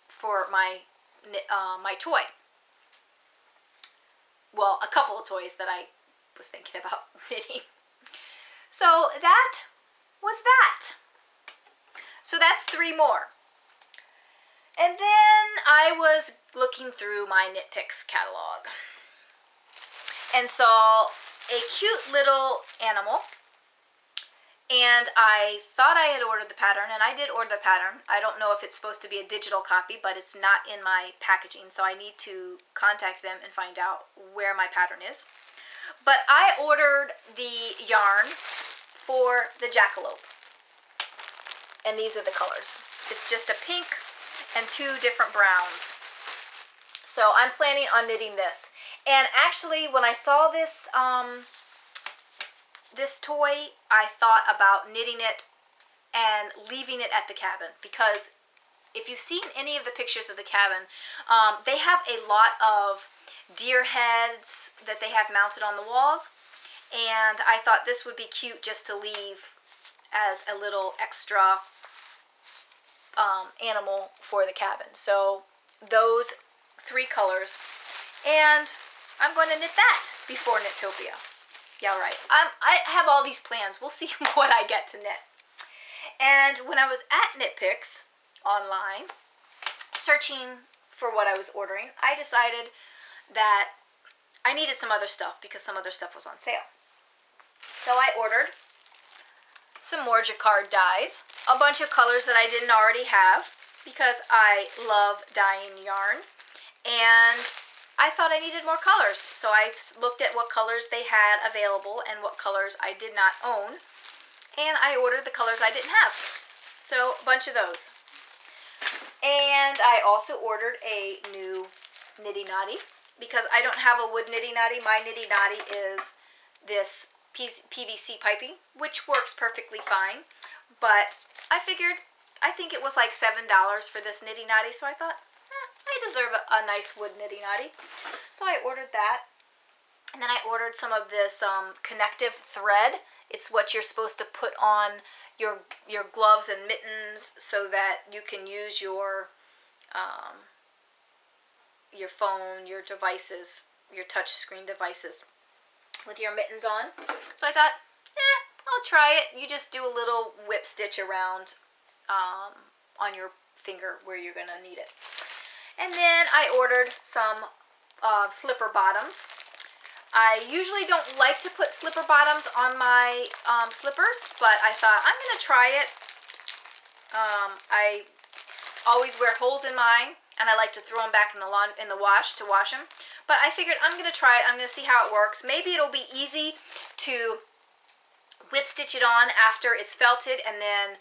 for my toy. Well, a couple of toys that I was thinking about knitting. So that was that. So that's 3 more. And then I was looking through my Knit Picks catalog and saw a cute little animal. And I thought I had ordered the pattern, and I did order the pattern. I don't know if it's supposed to be a digital copy, but it's not in my packaging, so I need to contact them and find out where my pattern is. But I ordered the yarn for the jackalope. And these are the colors. It's just a pink and 2 different browns. So I'm planning on knitting this. And actually, when I saw this this toy, I thought about knitting it and leaving it at the cabin, because if you've seen any of the pictures of the cabin, they have a lot of deer heads that they have mounted on the walls, and I thought this would be cute just to leave as a little extra animal for the cabin. So those 3 colors, and I'm going to knit that before Knittopia. Yeah, right. I have all these plans. We'll see what I get to knit. And when I was at Knit Picks online, searching for what I was ordering, I decided that I needed some other stuff because some other stuff was on sale. So I ordered some more jacquard dyes, a bunch of colors that I didn't already have because I love dyeing yarn, and I thought I needed more colors. So I looked at what colors they had available and what colors I did not own, and I ordered the colors I didn't have. So a bunch of those. And I also ordered a new Nitty Knotty because I don't have a wood Nitty Knotty. My Nitty Knotty is this PVC piping, which works perfectly fine. But I figured, I think it was like $7 for this Nitty Knotty, so I thought, I deserve a nice wood Nitty Knotty. So I ordered that. And then I ordered some of this connective thread. It's what you're supposed to put on your gloves and mittens so that you can use your phone, your devices, your touch screen devices with your mittens on. So I thought, I'll try it. You just do a little whip stitch around on your finger where you're going to need it. And then I ordered some slipper bottoms. I usually don't like to put slipper bottoms on my slippers, but I thought I'm going to try it. I always wear holes in mine, and I like to throw them back in the wash to wash them. But I figured I'm going to try it. I'm going to see how it works. Maybe it'll be easy to whip stitch it on after it's felted, and then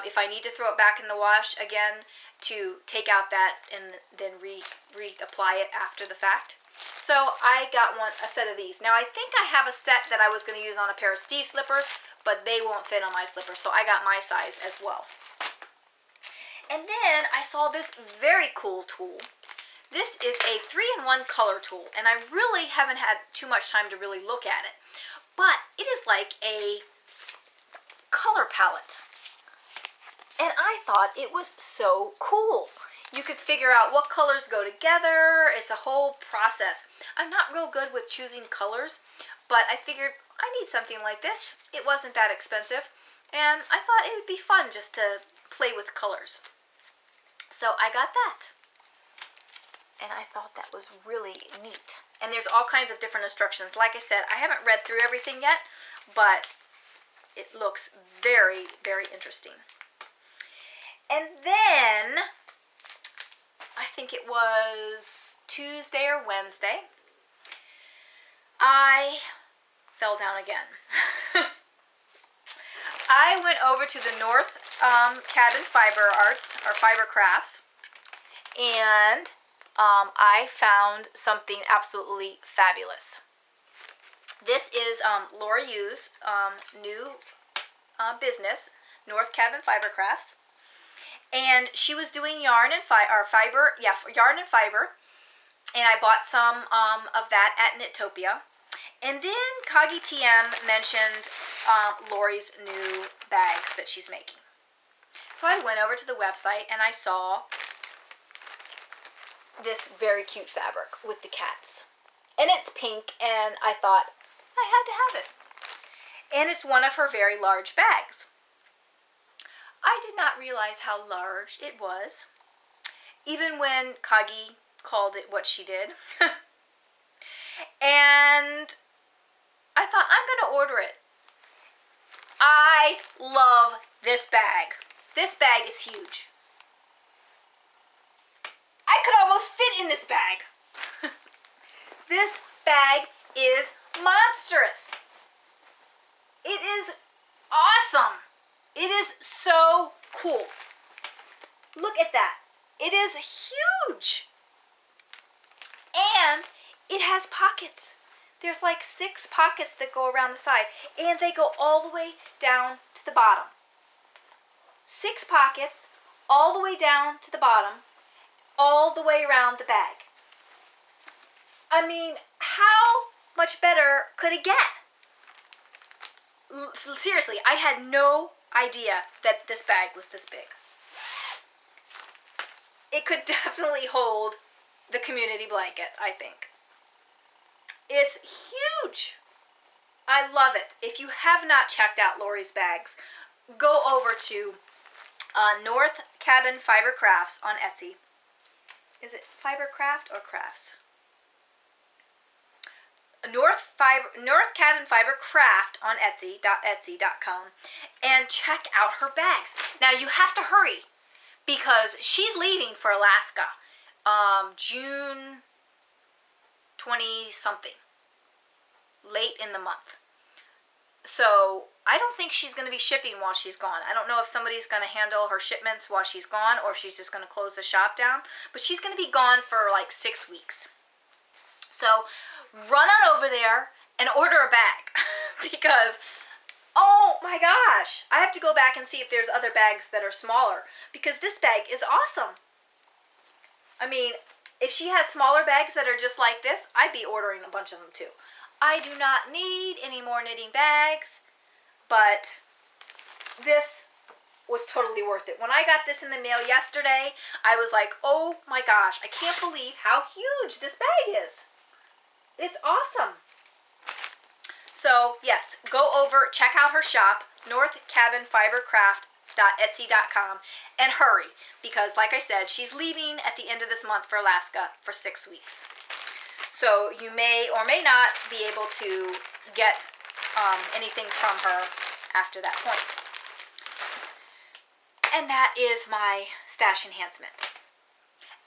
if I need to throw it back in the wash again, to take out that and then reapply it after the fact. So I got a set of these. Now I think I have a set that I was going to use on a pair of Steve slippers, but they won't fit on my slippers, so I got my size as well. And then I saw this very cool tool. This is a 3-in-1 color tool, and I really haven't had too much time to really look at it, but it is like a color palette. And I thought it was so cool. You could figure out what colors go together. It's a whole process. I'm not real good with choosing colors, but I figured I need something like this. It wasn't that expensive, and I thought it would be fun just to play with colors. So I got that, and I thought that was really neat. And there's all kinds of different instructions. Like I said, I haven't read through everything yet, but it looks very, very interesting. And then, I think it was Tuesday or Wednesday, I fell down again. I went over to the North Cabin Fiber Arts, or Fiber Crafts, and I found something absolutely fabulous. This is Laura Yu's new business, North Cabin Fiber Crafts. And she was doing yarn and fiber, yarn and fiber. And I bought some of that at Knitopia. And then Kagi TM mentioned Lori's new bags that she's making. So I went over to the website and I saw this very cute fabric with the cats. And it's pink, and I thought I had to have it. And it's one of her very large bags. I did not realize how large it was, even when Kagi called it what she did. And I thought, I'm going to order it. I love this bag. This bag is huge. I could almost fit in this bag. This bag is monstrous. It is awesome. It is so cool. Look at that. It is huge. And it has pockets. There's like 6 pockets that go around the side, and they go all the way down to the bottom. 6 pockets all the way down to the bottom, all the way around the bag. I mean, how much better could it get? Seriously, I had no idea that this bag was this big. It could definitely hold the community blanket, I think. It's huge. I love it. If you have not checked out Lori's bags, go over to North Cabin Fiber Crafts on Etsy. Is it Fiber Craft or Crafts? North Cabin Fiber Craft on Etsy.com, and check out her bags. Now you have to hurry because she's leaving for Alaska, June 20 something, late in the month. So I don't think she's going to be shipping while she's gone. I don't know if somebody's going to handle her shipments while she's gone or if she's just going to close the shop down. But she's going to be gone for like 6 weeks. So run on over there and order a bag because, oh my gosh, I have to go back and see if there's other bags that are smaller because this bag is awesome. I mean, if she has smaller bags that are just like this, I'd be ordering a bunch of them too. I do not need any more knitting bags, but this was totally worth it. When I got this in the mail yesterday, I was like, oh my gosh, I can't believe how huge this bag is. It's awesome. So yes, go over, check out her shop, northcabinfibercraft.etsy.com, and hurry, because like I said, she's leaving at the end of this month for Alaska for 6 weeks. So you may or may not be able to get anything from her after that point. And that is my stash enhancement.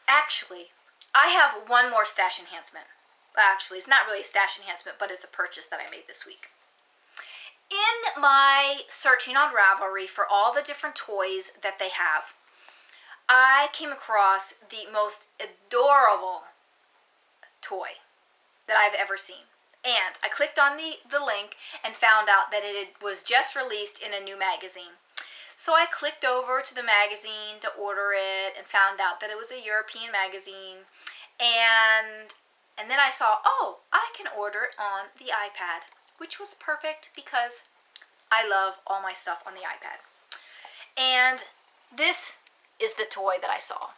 Actually, I have one more stash enhancement. Actually, it's not really a stash enhancement, but it's a purchase that I made this week. In my searching on Ravelry for all the different toys that they have, I came across the most adorable toy that I've ever seen. And I clicked on the link and found out that it was just released in a new magazine. So I clicked over to the magazine to order it and found out that it was a European magazine. And then I saw, oh, I can order it on the iPad, which was perfect because I love all my stuff on the iPad. And this is the toy that I saw.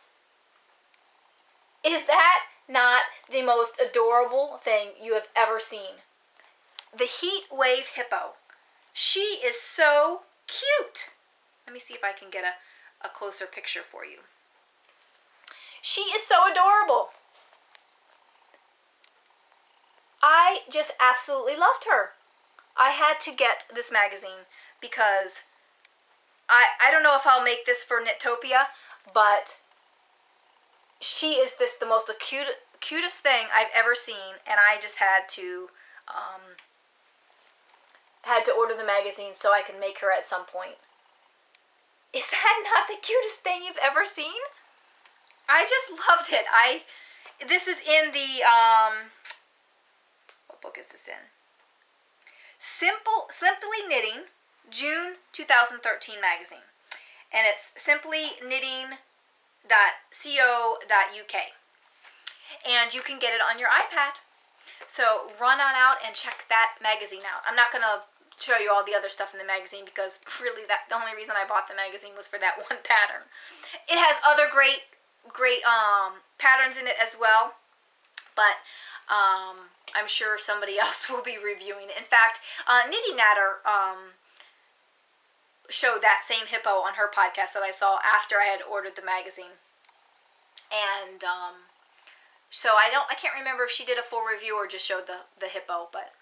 Is that not the most adorable thing you have ever seen? The Heat Wave Hippo. She is so cute. Let me see if I can get a closer picture for you. She is so adorable. I just absolutely loved her. I had to get this magazine because I don't know if I'll make this for Knittopia, but she is the most cutest thing I've ever seen, and I just had to order the magazine so I can make her at some point. Is that not the cutest thing you've ever seen? I just loved it. This is in the what book is this in? Simply Knitting, June 2013 magazine. And it's simplyknitting.co.uk. And you can get it on your iPad. So run on out and check that magazine out. I'm not going to show you all the other stuff in the magazine because really the only reason I bought the magazine was for that one pattern. It has other great patterns in it as well. But I'm sure somebody else will be reviewing it. In fact, Knitting-Natter showed that same hippo on her podcast that I saw after I had ordered the magazine. And so I can't remember if she did a full review or just showed the hippo, but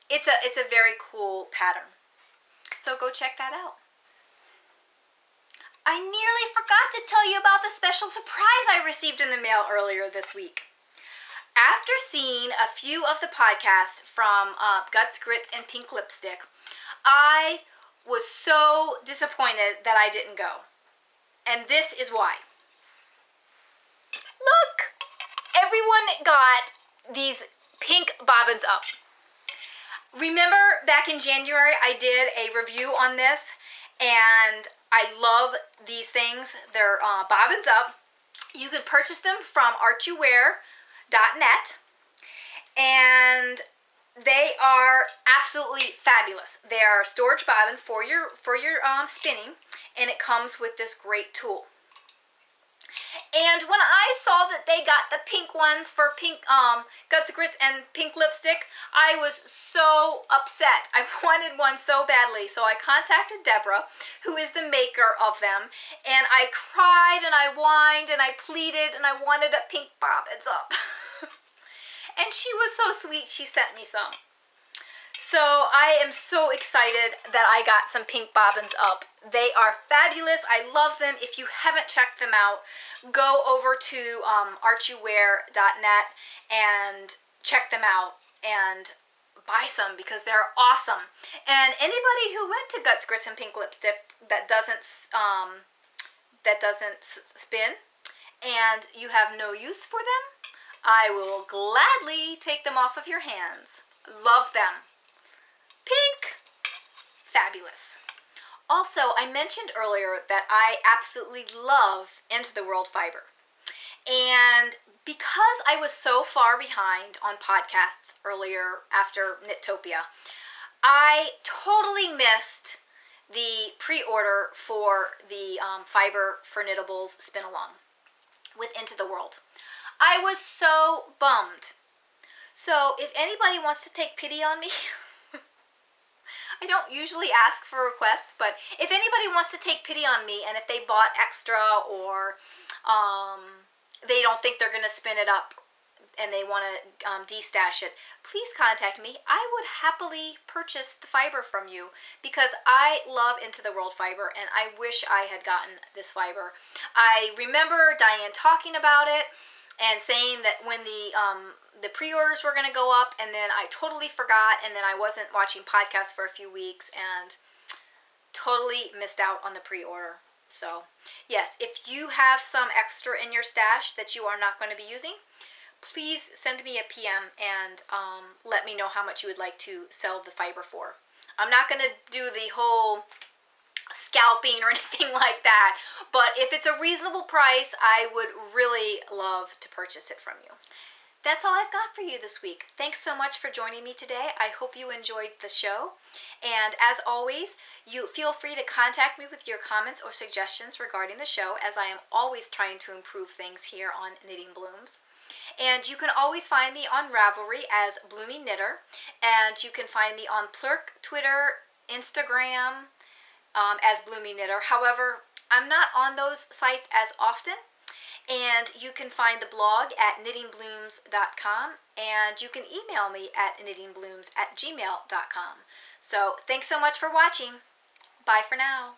it's a very cool pattern. So go check that out. I nearly forgot to tell you about the special surprise I received in the mail earlier this week. After seeing a few of the podcasts from Guts, Grit, and Pink Lipstick, I was so disappointed that I didn't go. And this is why. Look! Everyone got these pink bobbins up. Remember back in January I did a review on this, and I love these things. They're bobbins up. You can purchase them from archyware.net, and they are absolutely fabulous. They are a storage bobbin for your spinning, and it comes with this great tool. And when I saw that they got the pink ones for pink Guts, Grits, and Pink Lipstick, I was so upset. I wanted one so badly, so I contacted Deborah, who is the maker of them, and I cried and I whined and I pleaded and I wanted a pink bobbins up. And she was so sweet, she sent me some. So I am so excited that I got some pink bobbins up. They are fabulous. I love them. If you haven't checked them out, go over to archyware.net and check them out and buy some because they're awesome. And anybody who went to Guts, Grits, and Pink Lipstick that doesn't spin and you have no use for them, I will gladly take them off of your hands. Love them. Pink. Fabulous. Also, I mentioned earlier that I absolutely love Into the World Fiber. And because I was so far behind on podcasts earlier after Knittopia, I totally missed the pre-order for the Fiber for Knittables spin-along with Into the World. I was so bummed. So if anybody wants to take pity on me, I don't usually ask for requests, but if anybody wants to take pity on me and if they bought extra or they don't think they're going to spin it up and they want to destash it, please contact me. I would happily purchase the fiber from you because I love Into the World Fiber and I wish I had gotten this fiber. I remember Diane talking about it and saying that when the pre-orders were going to go up, and then I totally forgot, and then I wasn't watching podcasts for a few weeks and totally missed out on the pre-order. So yes, if you have some extra in your stash that you are not going to be using, please send me a PM and let me know how much you would like to sell the fiber for. I'm not going to do the whole scalping or anything like that, but if it's a reasonable price, I would really love to purchase it from you. That's all I've got for you this week. Thanks so much for joining me today. I hope you enjoyed the show. And as always, you feel free to contact me with your comments or suggestions regarding the show, as I am always trying to improve things here on Knitting Blooms. And you can always find me on Ravelry as Bloomingknitter, and you can find me on Plurk, Twitter, Instagram, as Bloomingknitter. However, I'm not on those sites as often, and you can find the blog at knittingblooms.com, and you can email me at knittingblooms@gmail.com. So thanks so much for watching. Bye for now.